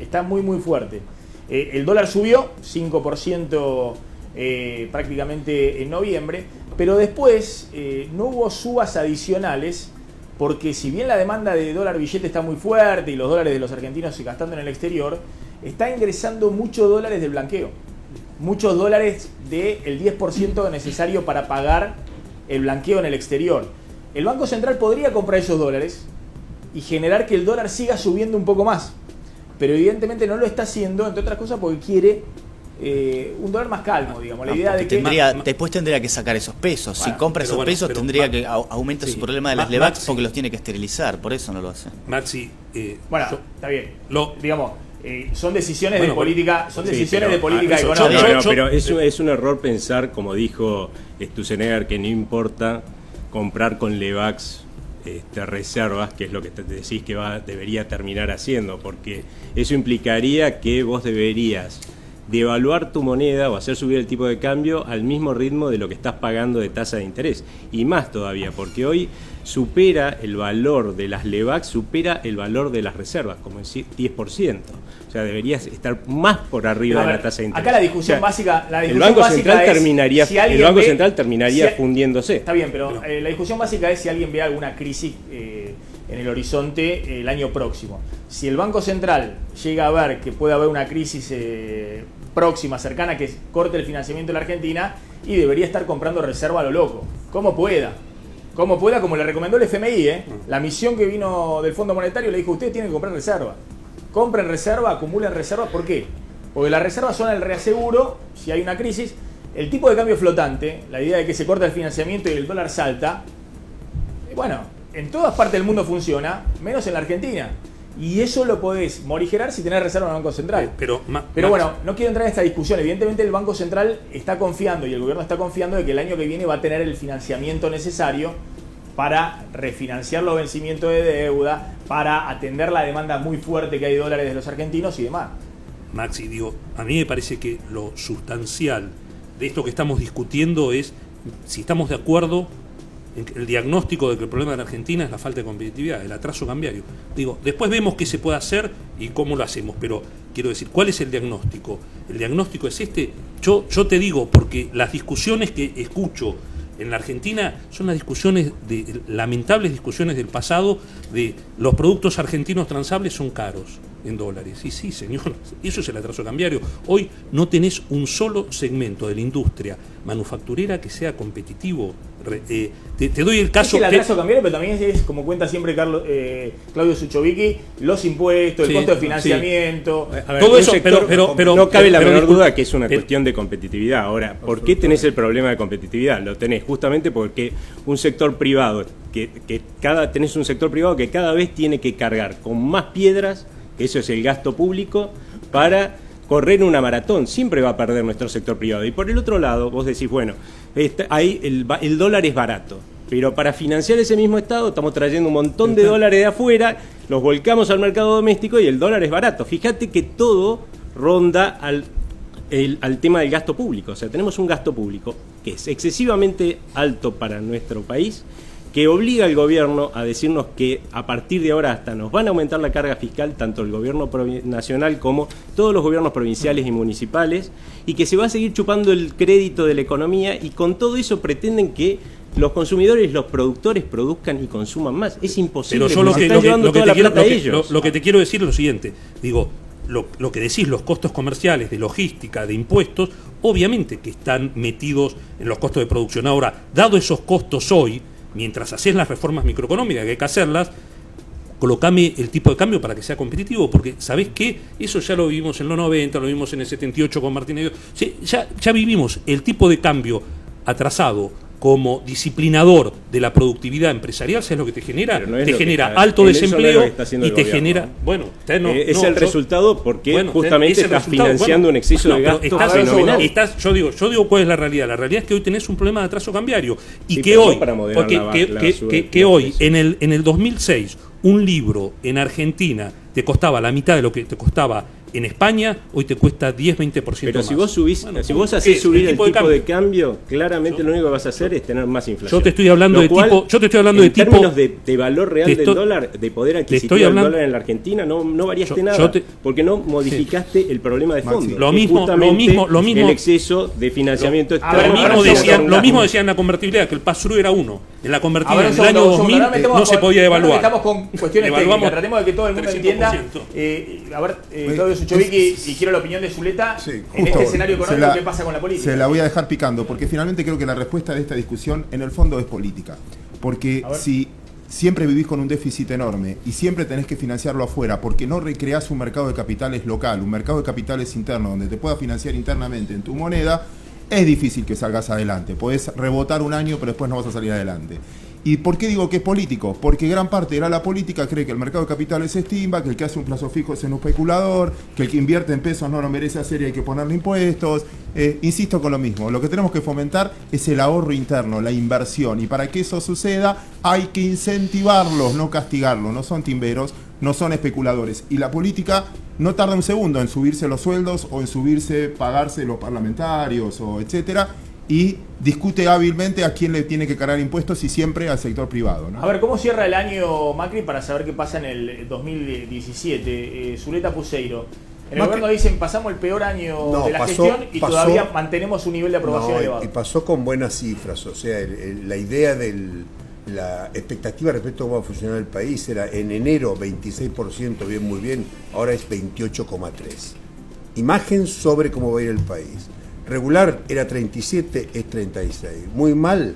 Está muy muy fuerte. El dólar subió 5% prácticamente en noviembre, pero después no hubo subas adicionales porque si bien la demanda de dólar billete está muy fuerte y los dólares de los argentinos se gastando en el exterior, está ingresando muchos dólares del blanqueo, muchos dólares del 10% necesario para pagar el blanqueo en el exterior. El Banco Central podría comprar esos dólares y generar que el dólar siga subiendo un poco más, pero evidentemente no lo está haciendo, entre otras cosas porque quiere un dólar más calmo, digamos. La idea de que después tendría que sacar esos pesos. Bueno, si compra esos pesos tendría que aumentar su problema de las LEVAX porque los tiene que esterilizar, por eso no lo hace. Maxi, está bien. Digamos, son decisiones de política, de política económica. Pero es un error pensar, como dijo Sturzenegger, que no importa comprar con LEVAX reservas, que es lo que te decís que debería terminar haciendo, porque eso implicaría que vos deberías devaluar tu moneda o hacer subir el tipo de cambio al mismo ritmo de lo que estás pagando de tasa de interés. Y más todavía, porque hoy supera el valor de las LEVAX, supera el valor de las reservas, como decir 10%. O sea, deberías estar más por arriba de la tasa de interés. Acá la discusión básica, el Banco Central terminaría fundiéndose. Está bien, pero la discusión básica es si alguien ve alguna crisis en el horizonte el año próximo. Si el Banco Central llega a ver que puede haber una crisis próxima, cercana, que corte el financiamiento de la Argentina, y debería estar comprando reserva a lo loco, como pueda, como le recomendó el FMI, la misión que vino del Fondo Monetario le dijo: ustedes tienen que comprar reserva, compren reserva, acumulen reserva. ¿Por qué? Porque las reservas son el reaseguro si hay una crisis. El tipo de cambio flotante, la idea de que se corta el financiamiento y el dólar salta, bueno, en todas partes del mundo funciona, menos en la Argentina. Y eso lo podés morigerar si tenés reserva en el Banco Central. Pero bueno, no quiero entrar en esta discusión. Evidentemente el Banco Central está confiando y el gobierno está confiando de que el año que viene va a tener el financiamiento necesario para refinanciar los vencimientos de deuda, para atender la demanda muy fuerte que hay de dólares de los argentinos y demás. Maxi, a mí me parece que lo sustancial de esto que estamos discutiendo es si estamos de acuerdo en el diagnóstico de que el problema de la Argentina es la falta de competitividad, el atraso cambiario. Después vemos qué se puede hacer y cómo lo hacemos, pero quiero decir, ¿cuál es el diagnóstico? El diagnóstico es este. Yo te digo, porque las discusiones que escucho en la Argentina son las discusiones, lamentables discusiones del pasado, de los productos argentinos transables son caros en dólares. Y sí, señor, eso es el atraso cambiario. Hoy no tenés un solo segmento de la industria manufacturera que sea competitivo. Te doy el caso... Es el atraso cambiario, pero también es, como cuenta siempre Claudio Suchovicki, los impuestos, el costo de financiamiento... Sí. Ver, todo eso, sector, pero no cabe la menor duda que es una cuestión de competitividad. Ahora, ¿por qué tenés el problema de competitividad? Lo tenés justamente porque un sector privado, tenés un sector privado que cada vez tiene que cargar con más piedras, eso es el gasto público, para correr una maratón. Siempre va a perder nuestro sector privado. Y por el otro lado, vos decís, bueno, ahí el dólar es barato, pero para financiar ese mismo Estado estamos trayendo un montón de dólares de afuera, los volcamos al mercado doméstico y el dólar es barato. Fíjate que todo ronda al tema del gasto público. O sea, tenemos un gasto público que es excesivamente alto para nuestro país, que obliga al gobierno a decirnos que a partir de ahora hasta nos van a aumentar la carga fiscal, tanto el gobierno nacional como todos los gobiernos provinciales y municipales, y que se va a seguir chupando el crédito de la economía, y con todo eso pretenden que los consumidores, los productores produzcan y consuman más. Es imposible. Pero yo lo que te quiero decir es lo siguiente. Digo, lo que decís, los costos comerciales, de logística, de impuestos, obviamente que están metidos en los costos de producción. Ahora, dado esos costos hoy, mientras haces las reformas microeconómicas, que hay que hacerlas, colocame el tipo de cambio para que sea competitivo, porque ¿sabés qué? Eso ya lo vivimos en los 90, lo vimos en el 78 con Martínez. Ya vivimos el tipo de cambio atrasado como disciplinador de la productividad empresarial. ¿Sabes lo que te genera? Te genera alto desempleo y te genera... Bueno, es el resultado porque justamente estás financiando un exceso de gasto fenomenal. Yo digo cuál es la realidad. La realidad es que hoy tenés un problema de atraso cambiario y que hoy, hoy en el 2006, un libro en Argentina te costaba la mitad de lo que te costaba en España, hoy te cuesta 10-20% más. Pero si vos haces subir el tipo de cambio, claramente lo único que vas a hacer es tener más inflación. Yo te estoy hablando de tipo... En términos de valor real del dólar, de poder adquisitivo del dólar en la Argentina, no variaste nada, porque no modificaste el problema de fondo. Lo mismo, el exceso de financiamiento externo. Lo mismo decían en la convertibilidad, que el pass-through era 1. En la convertibilidad en el año 2000 no se podía evaluar. Estamos con cuestiones técnicas, tratemos de que todo el mundo entienda. A ver, Claudio Suchovicki, y quiero la opinión de Zuleta, en este escenario económico, ¿qué pasa con la política? Se la voy a dejar picando, porque finalmente creo que la respuesta de esta discusión en el fondo es política. Porque si siempre vivís con un déficit enorme y siempre tenés que financiarlo afuera porque no recreás un mercado de capitales local, un mercado de capitales interno donde te pueda financiar internamente en tu moneda, es difícil que salgas adelante. Podés rebotar un año, pero después no vas a salir adelante. ¿Y por qué digo que es político? Porque gran parte de la política cree que el mercado de capitales se estimba, que el que hace un plazo fijo es un especulador, que el que invierte en pesos no lo merece hacer y hay que ponerle impuestos. Insisto con lo mismo, lo que tenemos que fomentar es el ahorro interno, la inversión, y para que eso suceda hay que incentivarlos, no castigarlos. No son timberos, no son especuladores. Y la política no tarda un segundo en subirse los sueldos o en pagarse los parlamentarios o etcétera, y discute hábilmente a quién le tiene que cargar impuestos y siempre al sector privado, ¿no? A ver, ¿cómo cierra el año Macri para saber qué pasa en el 2017? Zuleta Puseiro. En el gobierno dicen, pasamos el peor año de la gestión y todavía mantenemos un nivel de aprobación elevado. Y pasó con buenas cifras, o sea, la idea la expectativa respecto a cómo va a funcionar el país era en enero 26%, bien, muy bien, ahora es 28,3%. Imagen sobre cómo va a ir el país. Regular era 37, es 36. Muy mal,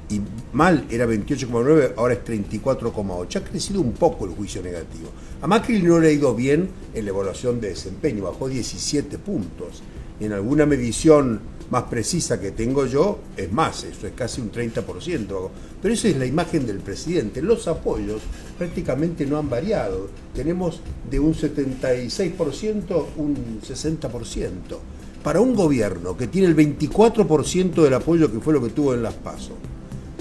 y mal era 28,9, ahora es 34,8. Ha crecido un poco el juicio negativo. A Macri no le ha ido bien en la evaluación de desempeño, bajó 17 puntos. Y en alguna medición más precisa que tengo yo, es más, eso es casi un 30%. Pero esa es la imagen del presidente. Los apoyos prácticamente no han variado. Tenemos de un 76% un 60%. Para un gobierno que tiene el 24% del apoyo, que fue lo que tuvo en las PASO,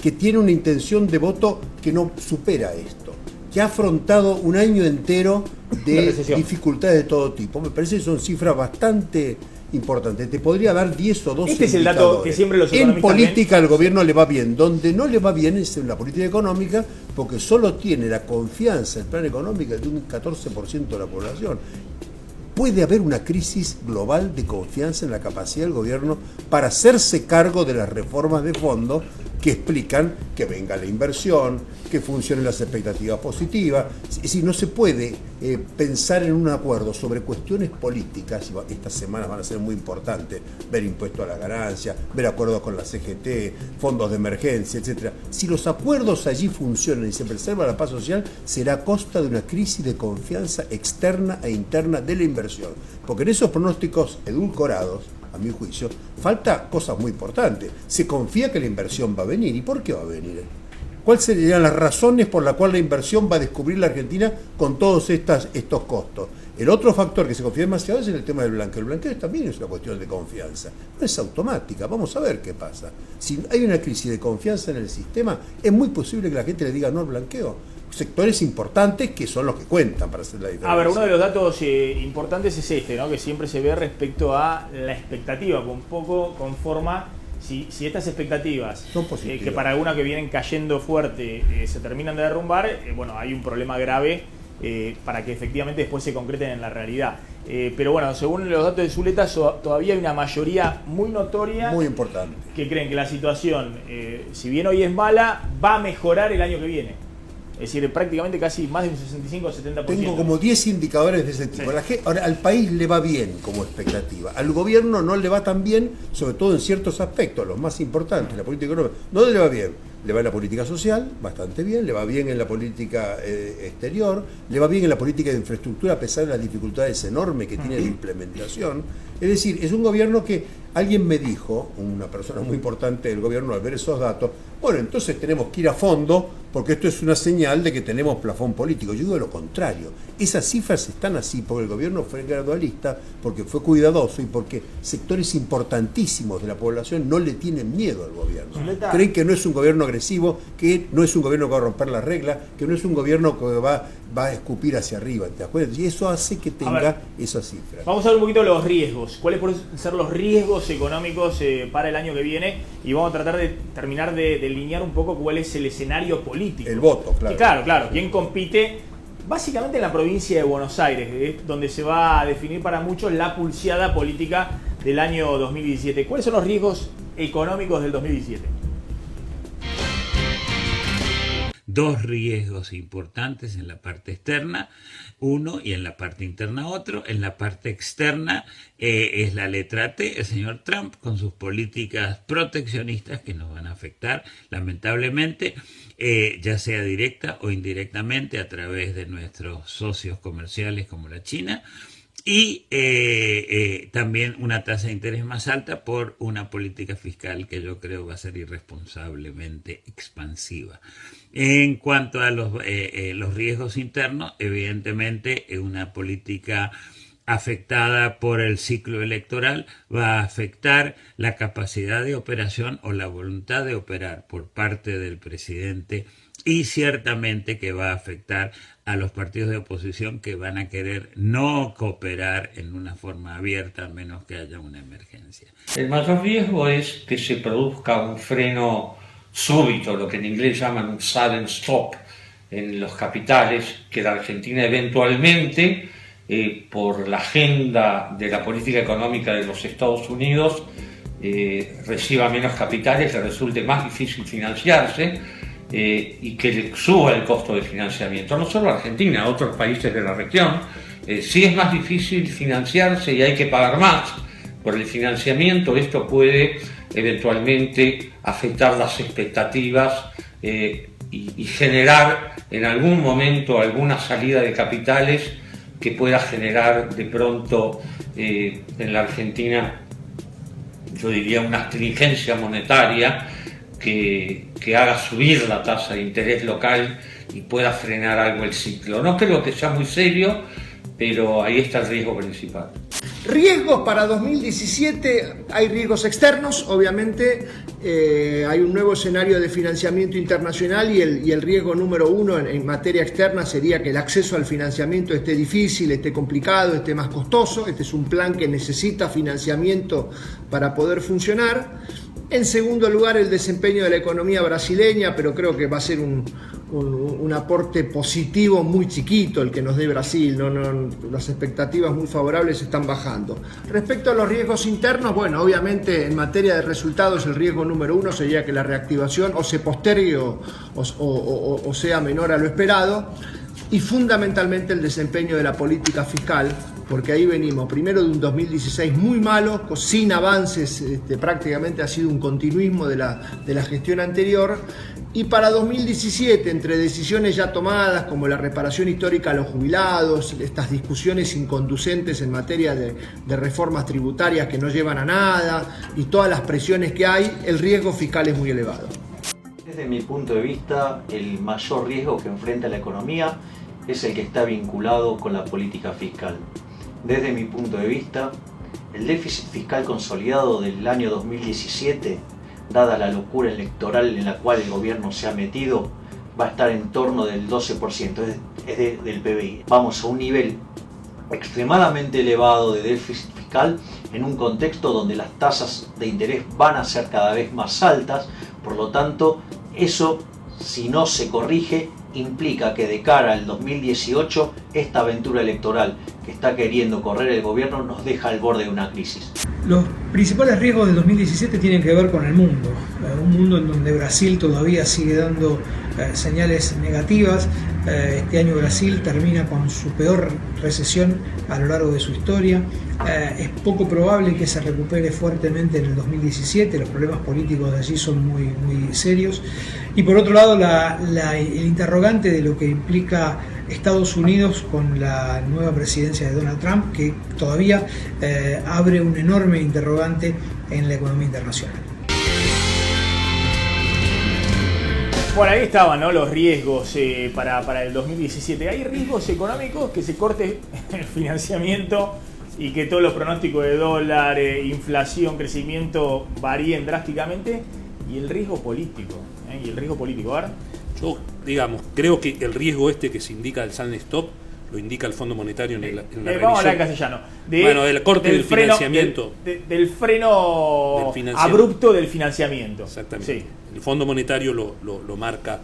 que tiene una intención de voto que no supera esto, que ha afrontado un año entero de dificultades de todo tipo, me parece que son cifras bastante importantes. Te podría dar 10 o 12 Este es el dato que siempre los economistas... En política al gobierno le va bien. Donde no le va bien es en la política económica, porque solo tiene la confianza en el plan económico de un 14% de la población. Puede haber una crisis global de confianza en la capacidad del gobierno para hacerse cargo de las reformas de fondo que explican que venga la inversión, que funcionen las expectativas positivas. Es decir, no se puede pensar en un acuerdo sobre cuestiones políticas, y estas semanas van a ser muy importantes, ver impuestos a la ganancia, ver acuerdos con la CGT, fondos de emergencia, etc. Si los acuerdos allí funcionan y se preserva la paz social, será a costa de una crisis de confianza externa e interna de la inversión. Porque en esos pronósticos edulcorados, a mi juicio, falta cosas muy importantes. Se confía que la inversión va a venir. ¿Y por qué va a venir? ¿Cuáles serían las razones por las cuales la inversión va a descubrir la Argentina con todos estos costos? El otro factor que se confía demasiado es en el tema del blanqueo. El blanqueo también es una cuestión de confianza. No es automática. Vamos a ver qué pasa. Si hay una crisis de confianza en el sistema, es muy posible que la gente le diga no al blanqueo. Sectores importantes que son los que cuentan para hacer la diferencia. A ver, uno de los datos importantes es este, ¿no? Que siempre se ve respecto a la expectativa, que un poco conforma si estas expectativas, que para algunas que vienen cayendo fuerte, se terminan de derrumbar, bueno, hay un problema grave para que efectivamente después se concreten en la realidad. Pero bueno, según los datos de Zuleta, todavía hay una mayoría muy notoria, muy importante, que creen que la situación, si bien hoy es mala, va a mejorar el año que viene. Es decir, prácticamente casi más de un 65 o 70%. Tengo como 10 indicadores de ese tipo. Sí. Ahora, al país le va bien como expectativa. Al gobierno no le va tan bien, sobre todo en ciertos aspectos, los más importantes, la política económica. No le va bien. Le va en la política social, bastante bien. Le va bien en la política exterior. Le va bien en la política de infraestructura, a pesar de las dificultades enormes que tiene de implementación. Es decir, es un gobierno que alguien me dijo, una persona muy importante del gobierno, al ver esos datos, bueno, entonces tenemos que ir a fondo porque esto es una señal de que tenemos plafón político. Yo digo lo contrario. Esas cifras están así porque el gobierno fue gradualista, porque fue cuidadoso y porque sectores importantísimos de la población no le tienen miedo al gobierno. Creen que no es un gobierno agresivo, que no es un gobierno que va a romper las reglas, que no es un gobierno que va a escupir hacia arriba. ¿Te acuerdas? Y eso hace que tenga esas cifras. Vamos a ver un poquito los riesgos. ¿Cuáles pueden ser los riesgos económicos para el año que viene? Y vamos a tratar de terminar de delinear un poco cuál es el escenario político. El voto, claro. Y claro. ¿Quién compite? Básicamente en la provincia de Buenos Aires, donde se va a definir para muchos la pulseada política del año 2017. ¿Cuáles son los riesgos económicos del 2017? Dos riesgos importantes en la parte externa, uno, y en la parte interna otro. En la parte externa es la letra T, el señor Trump, con sus políticas proteccionistas que nos van a afectar, lamentablemente, ya sea directa o indirectamente a través de nuestros socios comerciales como la China. Y también una tasa de interés más alta por una política fiscal que yo creo va a ser irresponsablemente expansiva. En cuanto a los riesgos internos, evidentemente una política afectada por el ciclo electoral va a afectar la capacidad de operación o la voluntad de operar por parte del presidente, y ciertamente que va a afectar a los partidos de oposición que van a querer no cooperar en una forma abierta a menos que haya una emergencia. El mayor riesgo es que se produzca un freno súbito, lo que en inglés llaman un sudden stop, en los capitales, que la Argentina eventualmente, por la agenda de la política económica de los Estados Unidos, reciba menos capitales, le resulte más difícil financiarse, y que le suba el costo de financiamiento. No solo a Argentina, a otros países de la región. Si es más difícil financiarse y hay que pagar más por el financiamiento, esto puede eventualmente afectar las expectativas y generar en algún momento alguna salida de capitales que pueda generar de pronto en la Argentina, yo diría, una astringencia monetaria que haga subir la tasa de interés local y pueda frenar algo el ciclo. No creo que sea muy serio, pero ahí está el riesgo principal. Riesgos para 2017, hay riesgos externos, obviamente, hay un nuevo escenario de financiamiento internacional y el riesgo número uno en materia externa sería que el acceso al financiamiento esté difícil, esté complicado, esté más costoso. Este es un plan que necesita financiamiento para poder funcionar. En segundo lugar, el desempeño de la economía brasileña, pero creo que va a ser un un aporte positivo muy chiquito el que nos dé Brasil, las expectativas muy favorables están bajando. Respecto a los riesgos internos, bueno, obviamente en materia de resultados el riesgo número uno sería que la reactivación o se postergue o sea menor a lo esperado, y fundamentalmente el desempeño de la política fiscal, porque ahí venimos primero de un 2016 muy malo, sin avances, prácticamente ha sido un continuismo de la gestión anterior, y para 2017, entre decisiones ya tomadas como la reparación histórica a los jubilados, estas discusiones inconducentes en materia de reformas tributarias que no llevan a nada y todas las presiones que hay, el riesgo fiscal es muy elevado. Desde mi punto de vista, el mayor riesgo que enfrenta la economía es el que está vinculado con la política fiscal. Desde mi punto de vista, el déficit fiscal consolidado del año 2017, dada la locura electoral en la cual el gobierno se ha metido, va a estar en torno del 12%, del PBI. Vamos a un nivel extremadamente elevado de déficit fiscal en un contexto donde las tasas de interés van a ser cada vez más altas, por lo tanto, eso, si no se corrige, implica que de cara al 2018, esta aventura electoral que está queriendo correr el gobierno nos deja al borde de una crisis. Los principales riesgos del 2017 tienen que ver con el mundo, un mundo en donde Brasil todavía sigue dando señales negativas. Este año Brasil termina con su peor recesión a lo largo de su historia. Es poco probable que se recupere fuertemente en el 2017, los problemas políticos de allí son muy serios. Y por otro lado, el interrogante de lo que implica Estados Unidos con la nueva presidencia de Donald Trump, que todavía abre un enorme interrogante en la economía internacional. Bueno, ahí estaban, ¿no?, los riesgos para el 2017. Hay riesgos económicos, que se corte el financiamiento y que todos los pronósticos de dólar, inflación, crecimiento varíen drásticamente. Y el riesgo político. Y el riesgo político, ¿verdad? Yo, digamos, creo que el riesgo que se indica del Sudden Stop lo indica el Fondo Monetario en la revisión. Vamos a hablar en castellano. Del corte del financiamiento. Del freno abrupto del financiamiento. Exactamente. Sí. El Fondo Monetario lo marca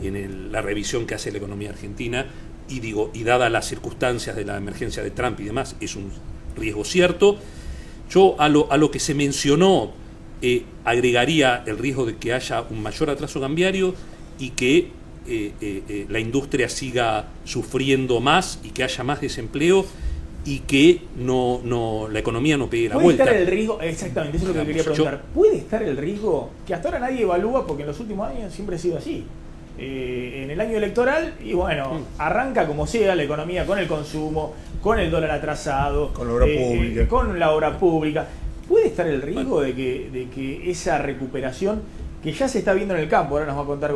en la revisión que hace la economía argentina y dada las circunstancias de la emergencia de Trump y demás, es un riesgo cierto. Yo a lo que se mencionó agregaría el riesgo de que haya un mayor atraso cambiario y que la industria siga sufriendo más y que haya más desempleo y que la economía no pegue la vuelta. ¿Puede estar el riesgo? Exactamente, eso es lo que quería preguntar. ¿Puede estar el riesgo que hasta ahora nadie evalúa, porque en los últimos años siempre ha sido así? En el año electoral, y bueno, arranca como sea la economía con el consumo, con el dólar atrasado, con la obra pública. Con la obra pública. ¿Puede estar el riesgo de que esa recuperación, que ya se está viendo en el campo, ahora nos va a contar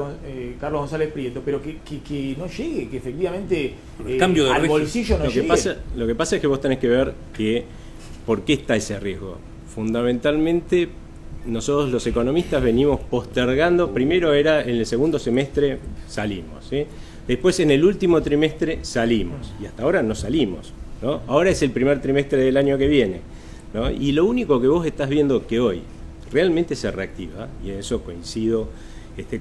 Carlos González Prieto, pero que no llegue, que efectivamente el cambio de al bolsillo no llegue? Lo que pasa es que vos tenés que ver por qué está ese riesgo. Fundamentalmente, nosotros los economistas venimos postergando. Primero era en el segundo semestre salimos, ¿sí? Después en el último trimestre salimos, y hasta ahora no salimos, ¿no? Ahora es el primer trimestre del año que viene, ¿no? Y lo único que vos estás viendo que hoy realmente se reactiva, y en eso coincido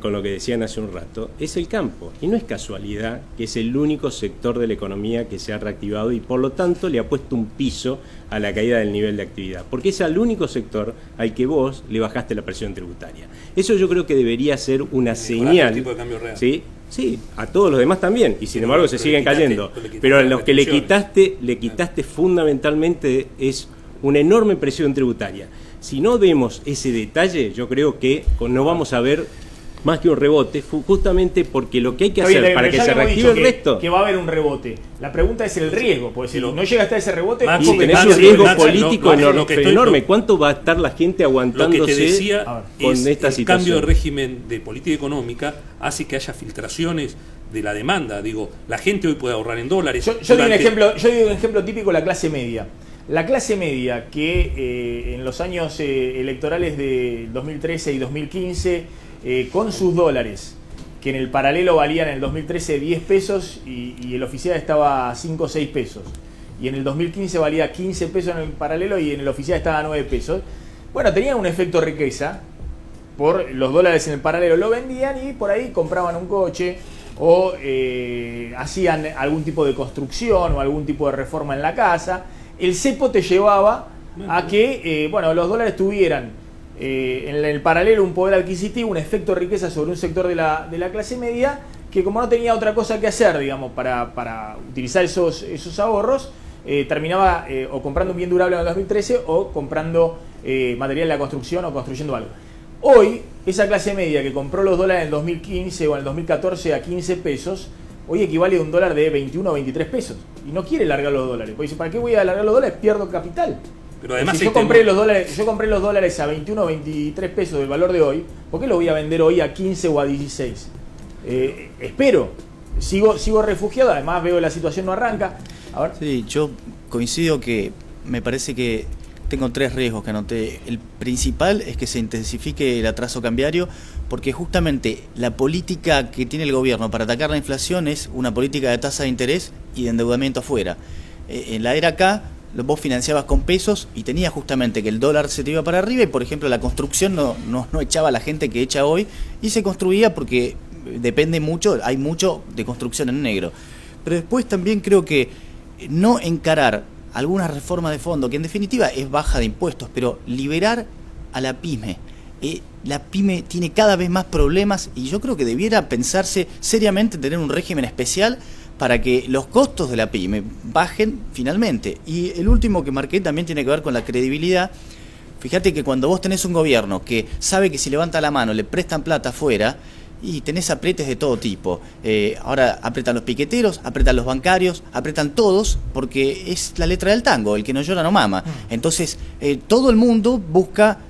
con lo que decían hace un rato, es el campo. Y no es casualidad que es el único sector de la economía que se ha reactivado y por lo tanto le ha puesto un piso a la caída del nivel de actividad. Porque es el único sector al que vos le bajaste la presión tributaria. Eso yo creo que debería ser una señal. Tipo de cambio real. ¿Sí? Sí, a todos los demás también, y sin embargo se siguen cayendo. Pero a los que le quitaste fundamentalmente es una enorme presión tributaria. Si no vemos ese detalle, yo creo que no vamos a ver más que un rebote, justamente porque lo que hay que hacer para que se reactive el resto... Que va a haber un rebote. La pregunta es el riesgo, porque si no llega hasta ese rebote... Y tenés un riesgo político enorme. ¿Cuánto va a estar la gente aguantándose lo que te decía con es esta el situación? Cambio de régimen de política económica hace que haya filtraciones de la demanda. Digo, la gente hoy puede ahorrar en dólares. Yo doy un ejemplo típico, la clase media. La clase media que en los años electorales de 2013 y 2015... con sus dólares, que en el paralelo valían en el 2013 10 pesos y el oficial estaba a 5 o 6 pesos. Y en el 2015 valía 15 pesos en el paralelo y en el oficial estaba a 9 pesos. Bueno, tenían un efecto riqueza por los dólares en el paralelo. Lo vendían y por ahí compraban un coche, o hacían algún tipo de construcción o algún tipo de reforma en la casa, el cepo te llevaba a que los dólares tuvieran en el paralelo un poder adquisitivo, un efecto de riqueza sobre un sector de la clase media, que como no tenía otra cosa que hacer, digamos, para utilizar esos ahorros, terminaba o comprando un bien durable en el 2013 o comprando material de la construcción o construyendo algo. Hoy, esa clase media que compró los dólares en el 2015 o en el 2014 a 15 pesos, hoy equivale a un dólar de 21 o 23 pesos. Y no quiere largar los dólares. Porque dice, ¿para qué voy a largar los dólares? Pierdo capital. Pero además si yo compré los dólares a 21 o 23 pesos del valor de hoy, ¿por qué los voy a vender hoy a 15 o a 16? Espero. Sigo refugiado, además veo la situación no arranca. Ahora. Sí, yo coincido que me parece que tengo 3 riesgos que anoté. El principal es que se intensifique el atraso cambiario, porque justamente la política que tiene el gobierno para atacar la inflación es una política de tasa de interés y de endeudamiento afuera. En la era acá, vos financiabas con pesos y tenías justamente que el dólar se te iba para arriba y, por ejemplo, la construcción no echaba a la gente que echa hoy, y se construía porque depende mucho, hay mucho de construcción en negro. Pero después también creo que no encarar algunas reformas de fondo, que en definitiva es baja de impuestos, pero liberar a la pyme. La pyme tiene cada vez más problemas y yo creo que debiera pensarse seriamente en tener un régimen especial para que los costos de la pyme bajen finalmente. Y el último que marqué también tiene que ver con la credibilidad. Fíjate que cuando vos tenés un gobierno que sabe que si levanta la mano le prestan plata afuera, y tenés aprietes de todo tipo. Ahora apretan los piqueteros, apretan los bancarios, apretan todos, porque es la letra del tango, el que no llora no mama. Entonces, todo el mundo busca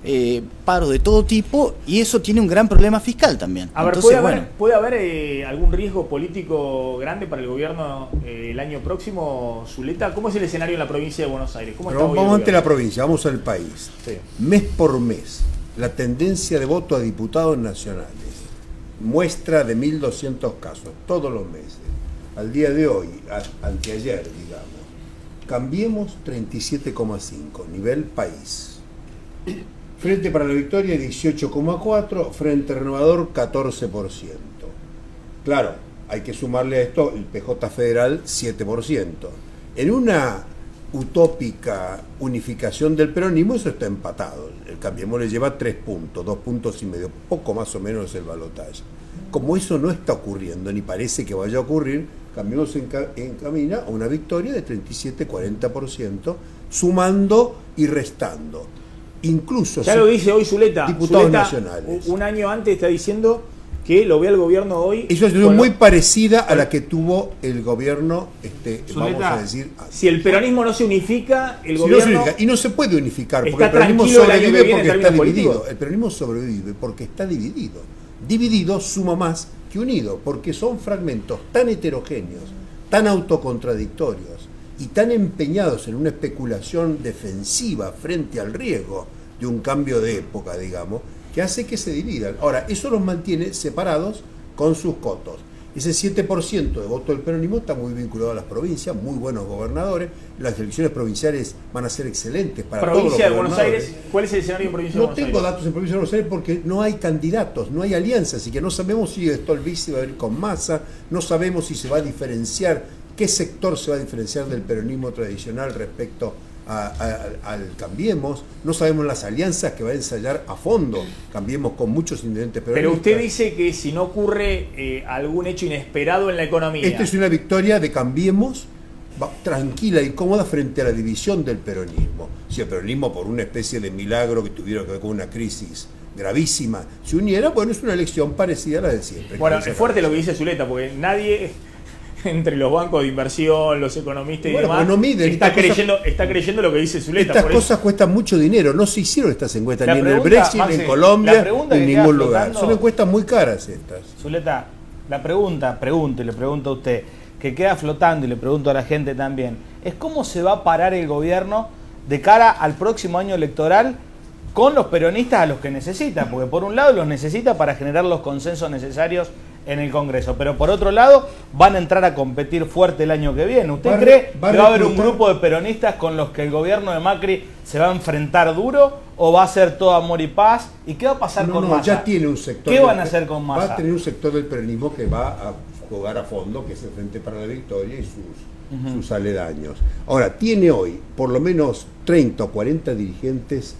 paros de todo tipo, y eso tiene un gran problema fiscal también. A ver, entonces, ¿puede haber algún riesgo político grande para el gobierno el año próximo, Zuleta? ¿Cómo es el escenario en la provincia de Buenos Aires? Vamos ante la provincia, vamos al país. Sí. Mes por mes, la tendencia de voto a diputados nacionales. Muestra de 1.200 casos, todos los meses. Al día de hoy, anteayer, digamos, Cambiemos 37,5, nivel país. Frente para la Victoria 18,4, Frente Renovador 14%. Claro, hay que sumarle a esto el PJ Federal 7%. En una utópica unificación del peronismo eso está empatado. El Cambiemos le lleva 3 puntos, 2 puntos y medio, poco más o menos el balotaje. Como eso no está ocurriendo, ni parece que vaya a ocurrir, Cambiemos encamina a una victoria de 37-40%, sumando y restando. Incluso ya lo dice hoy Zuleta. Diputados nacionales. Un año antes está diciendo que lo ve el gobierno hoy. Eso es muy parecida a la que tuvo el gobierno, vamos a decir. Si el peronismo no se unifica, el si gobierno. No se unifica, y no se puede unificar, porque el peronismo sobrevive porque está dividido. El peronismo sobrevive porque está dividido. Dividido suma más que unido, porque son fragmentos tan heterogéneos, tan autocontradictorios y tan empeñados en una especulación defensiva frente al riesgo de un cambio de época, digamos, que hace que se dividan. Ahora, eso los mantiene separados con sus cotos. Ese 7% de voto del peronismo está muy vinculado a las provincias, muy buenos gobernadores. Las elecciones provinciales van a ser excelentes para todos los Provincia de gobernadores. Buenos Aires, ¿cuál es el escenario en Provincia de Buenos Aires? No tengo datos en Provincia de Buenos Aires porque no hay candidatos, no hay alianzas, así que no sabemos si Stolbizi va a ir con Massa, no sabemos si se va a diferenciar, qué sector se va a diferenciar del peronismo tradicional respecto al Cambiemos, no sabemos las alianzas que va a ensayar a fondo Cambiemos con muchos intendentes peronistas. Pero usted dice que si no ocurre algún hecho inesperado en la economía. Esta es una victoria de Cambiemos tranquila y cómoda frente a la división del peronismo. Si el peronismo, por una especie de milagro que tuvieron que ver con una crisis gravísima, se uniera, bueno, es una elección parecida a la de siempre. Bueno, es fuerte lo que dice Zuleta, porque nadie entre los bancos de inversión, los economistas y demás, no miden, está creyendo lo que dice Zuleta. Estas cosas cuestan mucho dinero, no se hicieron estas encuestas ni en el Brexit, ni en Colombia, ni en ningún lugar. Son encuestas muy caras estas. Zuleta, la pregunta, y le pregunto a usted, que queda flotando y le pregunto a la gente también, es cómo se va a parar el gobierno de cara al próximo año electoral con los peronistas a los que necesita, porque por un lado los necesita para generar los consensos necesarios en el Congreso, pero por otro lado van a entrar a competir fuerte el año que viene. ¿Usted cree que va a haber un grupo de peronistas con los que el gobierno de Macri se va a enfrentar duro o va a ser todo amor y paz? ¿Y qué va a pasar con Massa? Ya tiene un sector. ¿Qué van a hacer con Massa? Va a tener un sector del peronismo que va a jugar a fondo, que es el Frente para la Victoria y sus aledaños. Ahora, tiene hoy por lo menos 30 o 40 dirigentes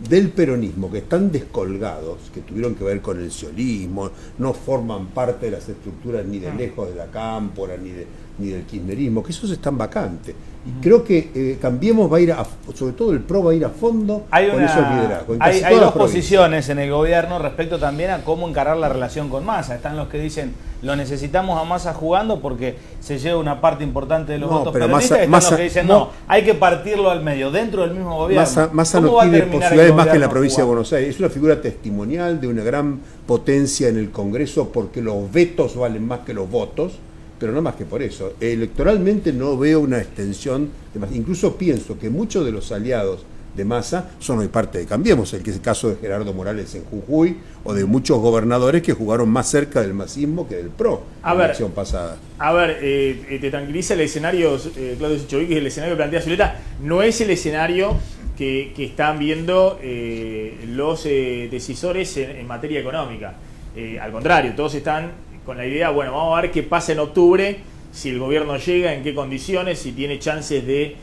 del peronismo que están descolgados, que tuvieron que ver con el sionismo, no forman parte de las estructuras ni de lejos de la Cámpora, ni del kirchnerismo, que esos están vacantes. Creo que Cambiemos va a ir sobre todo el PRO va a ir a fondo con esos liderazgos. Hay dos posiciones en el gobierno respecto también a cómo encarar la relación con Massa. Están los que dicen lo necesitamos a Massa jugando porque se lleva una parte importante de los votos peronistas, y están los que dicen no, hay que partirlo al medio, dentro del mismo gobierno. Massa no tiene posibilidades más que en la provincia de Buenos Aires. Es una figura testimonial de una gran potencia en el Congreso porque los vetos valen más que los votos. Pero no más que por eso. Electoralmente no veo una extensión de Massa. Incluso pienso que muchos de los aliados de Massa son hoy parte de Cambiemos, que es el caso de Gerardo Morales en Jujuy, o de muchos gobernadores que jugaron más cerca del masismo que del PRO en la elección pasada. A ver, te tranquiliza el escenario, Claudio Sichevich, el escenario que plantea Zuleta, no es el escenario que están viendo los decisores en materia económica. Al contrario, todos están con la idea, bueno, vamos a ver qué pasa en octubre, si el gobierno llega, en qué condiciones, si tiene chances de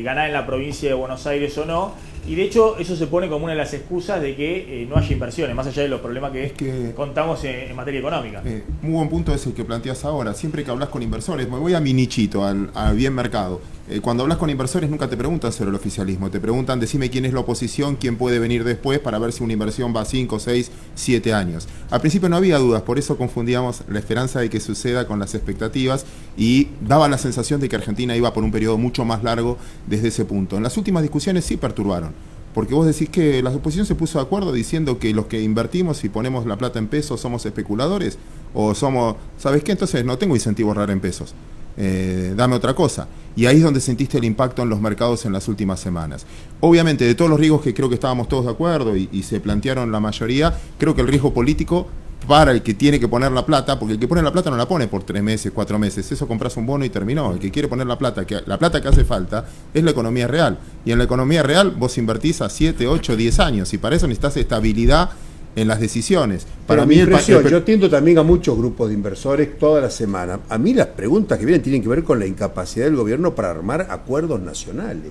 ganar en la provincia de Buenos Aires o no. Y de hecho eso se pone como una de las excusas de que no haya inversiones, más allá de los problemas que contamos en materia económica. Muy buen punto es el que planteas ahora. Siempre que hablas con inversores, me voy a mi nichito, al bien mercado. Cuando hablas con inversores nunca te preguntan sobre el oficialismo, te preguntan, decime quién es la oposición, quién puede venir después para ver si una inversión va a 5, 6, 7 años. Al principio no había dudas, por eso confundíamos la esperanza de que suceda con las expectativas y daba la sensación de que Argentina iba por un periodo mucho más largo desde ese punto. En las últimas discusiones sí perturbaron, porque vos decís que la oposición se puso de acuerdo diciendo que los que invertimos y ponemos la plata en pesos somos especuladores o somos, ¿sabes qué? Entonces no tengo incentivo a ahorrar en pesos. Dame otra cosa. Y ahí es donde sentiste el impacto en los mercados en las últimas semanas. Obviamente, de todos los riesgos que creo que estábamos todos de acuerdo y se plantearon la mayoría, creo que el riesgo político para el que tiene que poner la plata, porque el que pone la plata no la pone por 3 meses, 4 meses, eso compras un bono y terminó. El que quiere poner la plata que hace falta es la economía real. Y en la economía real vos invertís a 7, 8, 10 años y para eso necesitas estabilidad en las decisiones. Para mí yo atiendo también a muchos grupos de inversores toda la semana. A mí las preguntas que vienen tienen que ver con la incapacidad del gobierno para armar acuerdos nacionales.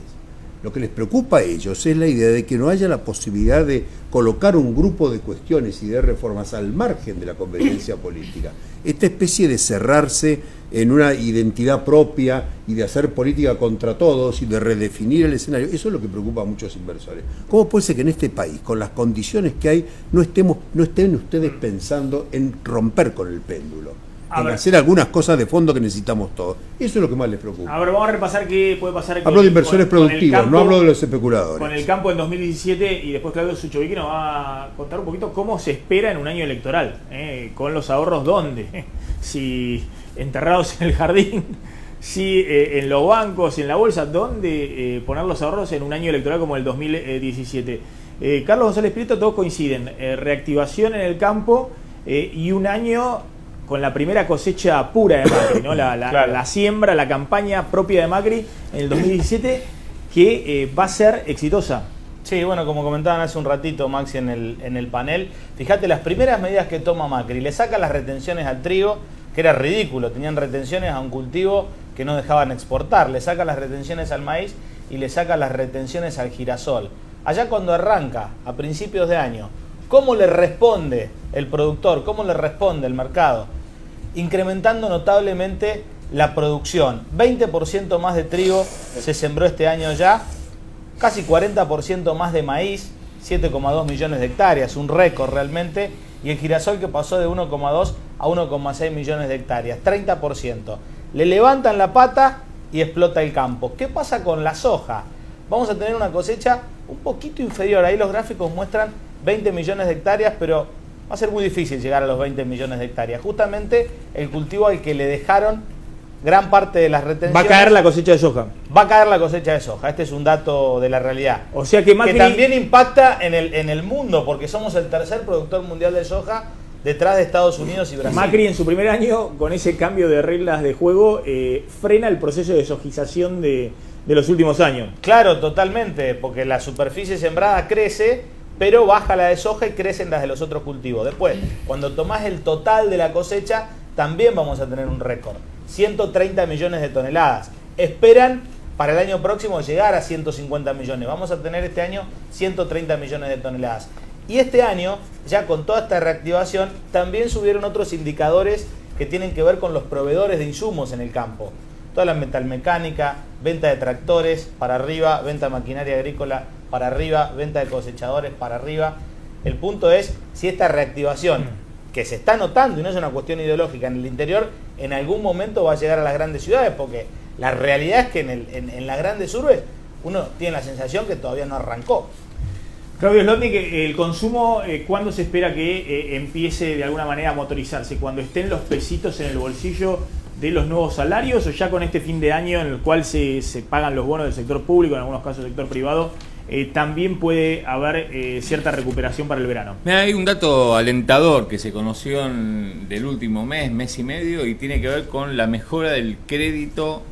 Lo que les preocupa a ellos es la idea de que no haya la posibilidad de colocar un grupo de cuestiones y de reformas al margen de la conveniencia política. Esta especie de cerrarse en una identidad propia y de hacer política contra todos y de redefinir el escenario, eso es lo que preocupa a muchos inversores. ¿Cómo puede ser que en este país, con las condiciones que hay, no estén ustedes pensando en romper con el péndulo? En hacer algunas cosas de fondo que necesitamos todos. Eso es lo que más les preocupa. A ver, vamos a repasar qué puede pasar. Hablo de inversores productivos, no hablo de los especuladores. Con el campo en 2017 y después Claudio Sichevich nos va a contar un poquito cómo se espera en un año electoral. Con los ahorros, ¿dónde? Si enterrados en el jardín, si en los bancos, en la bolsa, ¿dónde poner los ahorros en un año electoral como el 2017? Carlos González Prieto, todos coinciden. Reactivación en el campo y un año con la primera cosecha pura de Macri, ¿no? La siembra, la campaña propia de Macri en el 2017 que va a ser exitosa. Sí, bueno, como comentaban hace un ratito Maxi en el panel, fíjate las primeras medidas que toma Macri, le saca las retenciones al trigo, que era ridículo, tenían retenciones a un cultivo que no dejaban exportar, le saca las retenciones al maíz y le saca las retenciones al girasol. Allá cuando arranca, a principios de año, ¿cómo le responde el productor? ¿Cómo le responde el mercado? Incrementando notablemente la producción. 20% más de trigo se sembró este año ya, casi 40% más de maíz, 7,2 millones de hectáreas, un récord realmente, y el girasol que pasó de 1,2 a 1,6 millones de hectáreas, 30%. Le levantan la pata y explota el campo. ¿Qué pasa con la soja? Vamos a tener una cosecha un poquito inferior, ahí los gráficos muestran 20 millones de hectáreas, pero va a ser muy difícil llegar a los 20 millones de hectáreas. Justamente el cultivo al que le dejaron gran parte de las retenciones. Va a caer la cosecha de soja. Va a caer la cosecha de soja. Este es un dato de la realidad. O sea que Macri... que también impacta en el mundo, porque somos el tercer productor mundial de soja detrás de Estados Unidos y Brasil. Macri en su primer año, con ese cambio de reglas de juego, frena el proceso de sojización de los últimos años. Claro, totalmente, porque la superficie sembrada crece, pero baja la de soja y crecen las de los otros cultivos. Después, cuando tomás el total de la cosecha, también vamos a tener un récord. 130 millones de toneladas. Esperan para el año próximo llegar a 150 millones. Vamos a tener este año 130 millones de toneladas. Y este año, ya con toda esta reactivación, también subieron otros indicadores que tienen que ver con los proveedores de insumos en el campo. Toda la metalmecánica, venta de tractores para arriba, venta de maquinaria agrícola para arriba, venta de cosechadores para arriba. El punto es si esta reactivación, que se está notando y no es una cuestión ideológica en el interior, en algún momento va a llegar a las grandes ciudades, porque la realidad es que en las grandes urbes uno tiene la sensación que todavía no arrancó. Claudio Slotnick, el consumo, ¿cuándo se espera que empiece de alguna manera a motorizarse? ¿Cuando estén los pesitos en el bolsillo de los nuevos salarios o ya con este fin de año en el cual se pagan los bonos del sector público, en algunos casos del sector privado, también puede haber cierta recuperación para el verano? Hay un dato alentador que se conoció del último mes y medio, y tiene que ver con la mejora del crédito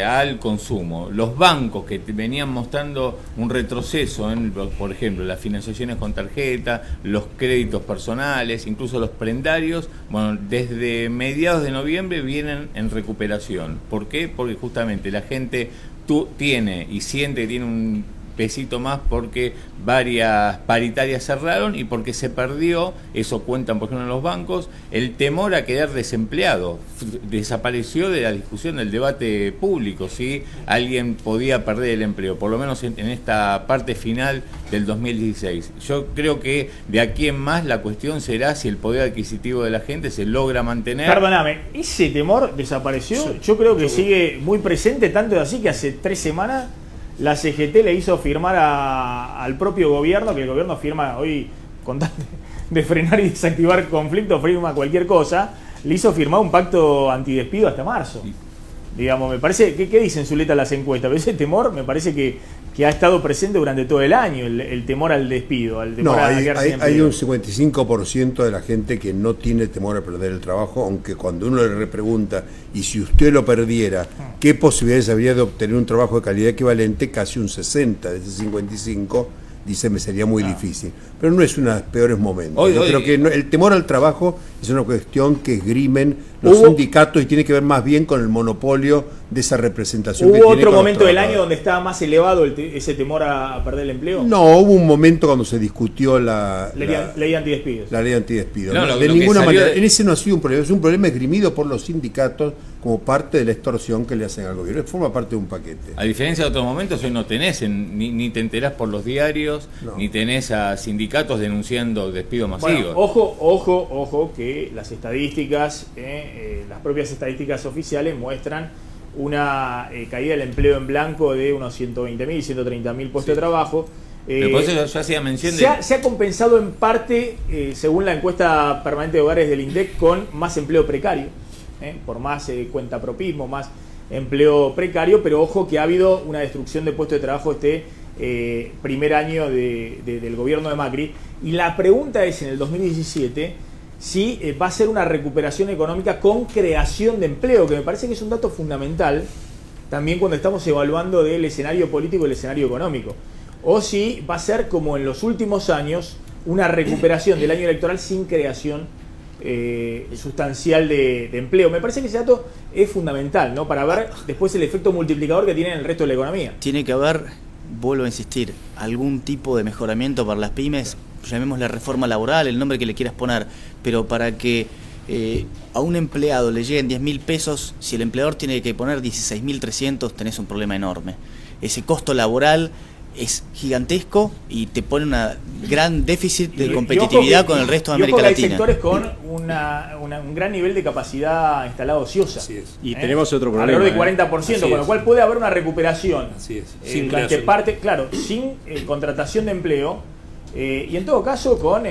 al consumo. Los bancos que venían mostrando un retroceso en, por ejemplo, las financiaciones con tarjeta, los créditos personales, incluso los prendarios, bueno, desde mediados de noviembre vienen en recuperación. ¿Por qué? Porque justamente la gente tiene y siente que tiene un pesito más porque varias paritarias cerraron y porque se perdió, eso cuentan por ejemplo en los bancos, el temor a quedar desempleado. Desapareció de la discusión del debate público si alguien podía perder el empleo, por lo menos en esta parte final del 2016. Yo creo que de aquí en más la cuestión será si el poder adquisitivo de la gente se logra mantener. Perdóname, ¿ese temor desapareció? Sí. Yo creo que sigue muy presente, tanto es así que hace 3 semanas la CGT le hizo firmar al propio gobierno, que el gobierno firma hoy, con tal de frenar y desactivar conflictos, firma cualquier cosa, le hizo firmar un pacto antidespido hasta marzo. Sí. Digamos, me parece, ¿qué dicen Zuleta las encuestas? Pero ese temor me parece que ha estado presente durante todo el año, el temor al despido, al temor a quedarse sin empleo. Hay un 55% de la gente que no tiene temor a perder el trabajo, aunque cuando uno le repregunta, y si usted lo perdiera, ¿qué posibilidades habría de obtener un trabajo de calidad equivalente? Casi un 60 de ese 55 dice, me sería muy difícil. Pero no es uno de los peores momentos. Yo creo que el temor al trabajo es una cuestión que esgrimen los sindicatos y tiene que ver más bien con el monopolio de esa representación que tiene. ¿Hubo otro momento del año donde estaba más elevado ese temor a perder el empleo? No, hubo un momento cuando se discutió la ley antidespidos. La ley antidespidos. No, de ninguna manera. En ese no ha sido un problema. Es un problema esgrimido por los sindicatos como parte de la extorsión que le hacen al gobierno. Forma parte de un paquete. A diferencia de otros momentos, hoy no tenés, ni te enterás por los diarios, ni tenés a sindicatos denunciando despidos masivos. Bueno, ojo, que las estadísticas, las propias estadísticas oficiales muestran una caída del empleo en blanco de unos 120.000, 130.000 puestos de trabajo. Pero por eso yo hacía mención se ha compensado en parte, según la encuesta permanente de hogares del INDEC, con más empleo precario, por más cuentapropismo, más empleo precario, pero ojo que ha habido una destrucción de puestos de trabajo primer año del gobierno de Macri. Y la pregunta es, en el 2017, si va a ser una recuperación económica con creación de empleo, que me parece que es un dato fundamental también cuando estamos evaluando del escenario político y el escenario económico. O si va a ser, como en los últimos años, una recuperación del año electoral sin creación sustancial de empleo. Me parece que ese dato es fundamental, ¿no? Para ver después el efecto multiplicador que tiene en el resto de la economía. Tiene que haber, vuelvo a insistir, algún tipo de mejoramiento para las pymes, llamémosle reforma laboral, el nombre que le quieras poner, pero para que a un empleado le lleguen 10.000 pesos, si el empleador tiene que poner 16.300, tenés un problema enorme. Ese costo laboral es gigantesco y te pone un gran déficit de competitividad con el resto de América Latina. Hay sectores con un gran nivel de capacidad instalada ociosa. Así es. Y tenemos otro problema. Alrededor del 40%, con lo cual puede haber una recuperación. Así es. Sin contratación de empleo. Y en todo caso con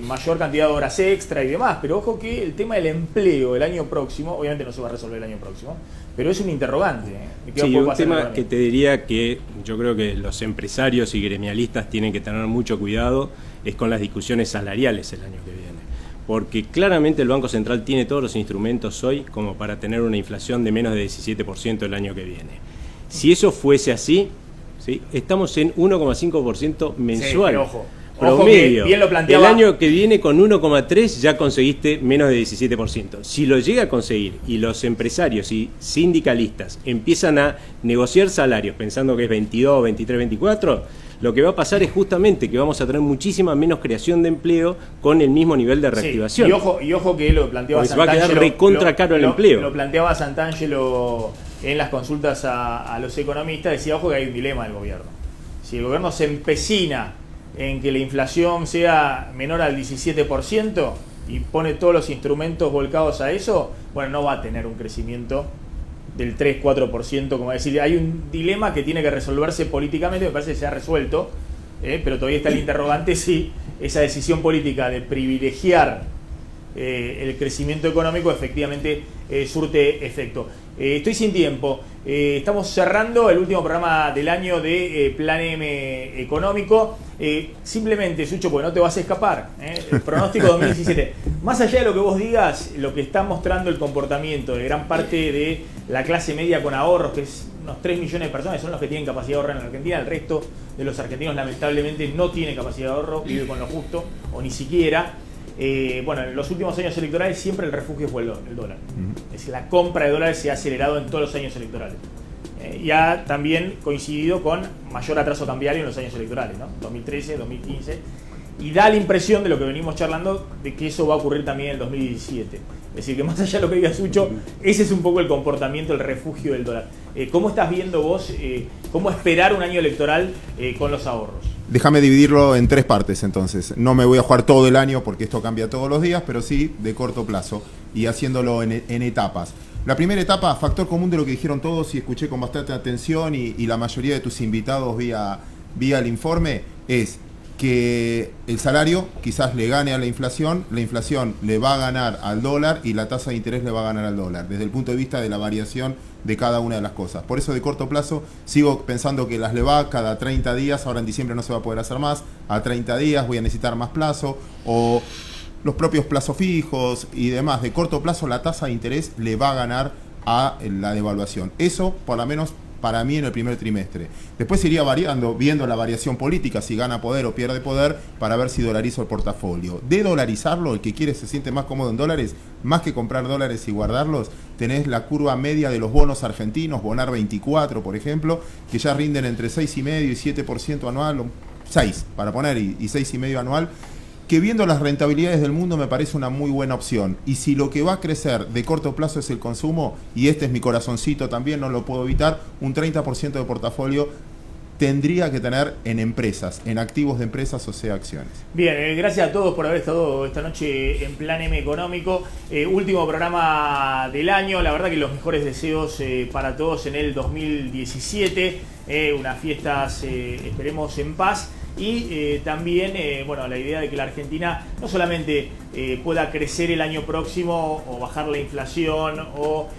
mayor cantidad de horas extra y demás, pero ojo que el tema del empleo el año próximo, obviamente no se va a resolver el año próximo, pero es un interrogante. Sí, un tema que te diría que yo creo que los empresarios y gremialistas tienen que tener mucho cuidado es con las discusiones salariales el año que viene, porque claramente el Banco Central tiene todos los instrumentos hoy como para tener una inflación de menos de 17% el año que viene. Si eso fuese así, ¿sí? Estamos en 1,5% mensual. Sí, pero promedio. Bien lo planteaba. El año que viene con 1,3 ya conseguiste menos de 17%. Si lo llega a conseguir y los empresarios y sindicalistas empiezan a negociar salarios pensando que es 22, 23, 24, lo que va a pasar es justamente que vamos a tener muchísima menos creación de empleo con el mismo nivel de reactivación. Sí, y ojo que lo planteaba Santangelo. Va a quedar recontra caro el empleo. Lo planteaba Santangelo en las consultas a los economistas, decía, ojo que hay un dilema del gobierno. Si el gobierno se empecina en que la inflación sea menor al 17% y pone todos los instrumentos volcados a eso, bueno, no va a tener un crecimiento del 3-4%, como decir, hay un dilema que tiene que resolverse políticamente, me parece que se ha resuelto, pero todavía está el interrogante si esa decisión política de privilegiar el crecimiento económico efectivamente surte efecto. Estoy sin tiempo, estamos cerrando el último programa del año de Plan M Económico. Simplemente, Sucho, porque no te vas a escapar, el pronóstico 2017. Más allá de lo que vos digas, lo que está mostrando el comportamiento de gran parte de la clase media con ahorros, que es unos 3 millones de personas, son los que tienen capacidad de ahorrar en la Argentina. El resto de los argentinos lamentablemente no tiene capacidad de ahorro, vive con lo justo o ni siquiera. Bueno, en los últimos años electorales siempre el refugio fue el dólar. Es decir, la compra de dólares se ha acelerado en todos los años electorales. Y ha también coincidido con mayor atraso cambiario en los años electorales, ¿no? 2013, 2015. Y da la impresión de lo que venimos charlando, de que eso va a ocurrir también en el 2017. Es decir, que más allá de lo que diga Sucho, ese es un poco el comportamiento, el refugio del dólar. ¿Cómo estás viendo vos, cómo esperar un año electoral con los ahorros? Déjame dividirlo en 3 partes entonces. No me voy a jugar todo el año porque esto cambia todos los días, pero sí de corto plazo y haciéndolo en etapas. La primera etapa, factor común de lo que dijeron todos y escuché con bastante atención y la mayoría de tus invitados vía el informe, es que el salario quizás le gane a la inflación le va a ganar al dólar y la tasa de interés le va a ganar al dólar, desde el punto de vista de la variación de cada una de las cosas. Por eso de corto plazo sigo pensando que las le va cada 30 días, ahora en diciembre no se va a poder hacer más, a 30 días voy a necesitar más plazo, o los propios plazos fijos y demás. De corto plazo la tasa de interés le va a ganar a la devaluación. Eso por lo menos para mí en el primer trimestre. Después iría variando, viendo la variación política, si gana poder o pierde poder, para ver si dolarizo el portafolio. De dolarizarlo, el que quiere se siente más cómodo en dólares, más que comprar dólares y guardarlos, tenés la curva media de los bonos argentinos, Bonar 24, por ejemplo, que ya rinden entre 6,5 y 7% anual, 6 para poner, y 6,5 anual, que viendo las rentabilidades del mundo me parece una muy buena opción. Y si lo que va a crecer de corto plazo es el consumo, y este es mi corazoncito también, no lo puedo evitar, un 30% de portafolio tendría que tener en empresas, en activos de empresas, o sea, acciones. Bien, gracias a todos por haber estado esta noche en Plan M Económico. Último programa del año, la verdad que los mejores deseos para todos en el 2017. Unas fiestas, esperemos, en paz. Y también, bueno, la idea de que la Argentina no solamente pueda crecer el año próximo o bajar la inflación o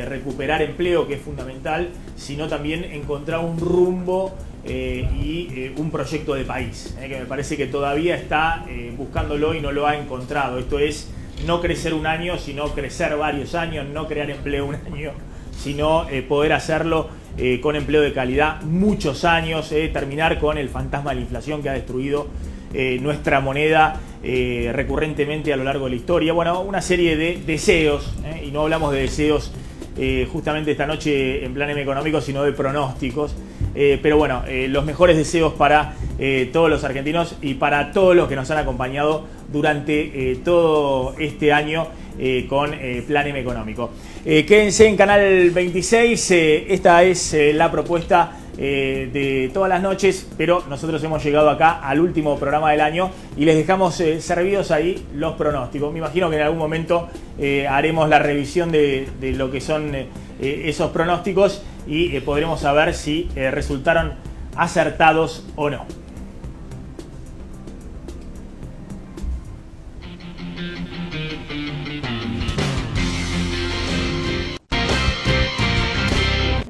recuperar empleo, que es fundamental, sino también encontrar un rumbo y un proyecto de país, que me parece que todavía está buscándolo y no lo ha encontrado. Esto es no crecer un año, sino crecer varios años, no crear empleo un año, sino poder hacerlo con empleo de calidad muchos años, terminar con el fantasma de la inflación que ha destruido nuestra moneda recurrentemente a lo largo de la historia. Bueno, una serie de deseos, y no hablamos de deseos justamente esta noche en Plan M Económico, sino de pronósticos. Pero bueno, los mejores deseos para todos los argentinos y para todos los que nos han acompañado durante todo este año con Plan M Económico. Quédense en Canal 26, esta es la propuesta de todas las noches, pero nosotros hemos llegado acá al último programa del año y les dejamos servidos ahí los pronósticos. Me imagino que en algún momento haremos la revisión de lo que son esos pronósticos y podremos saber si resultaron acertados o no.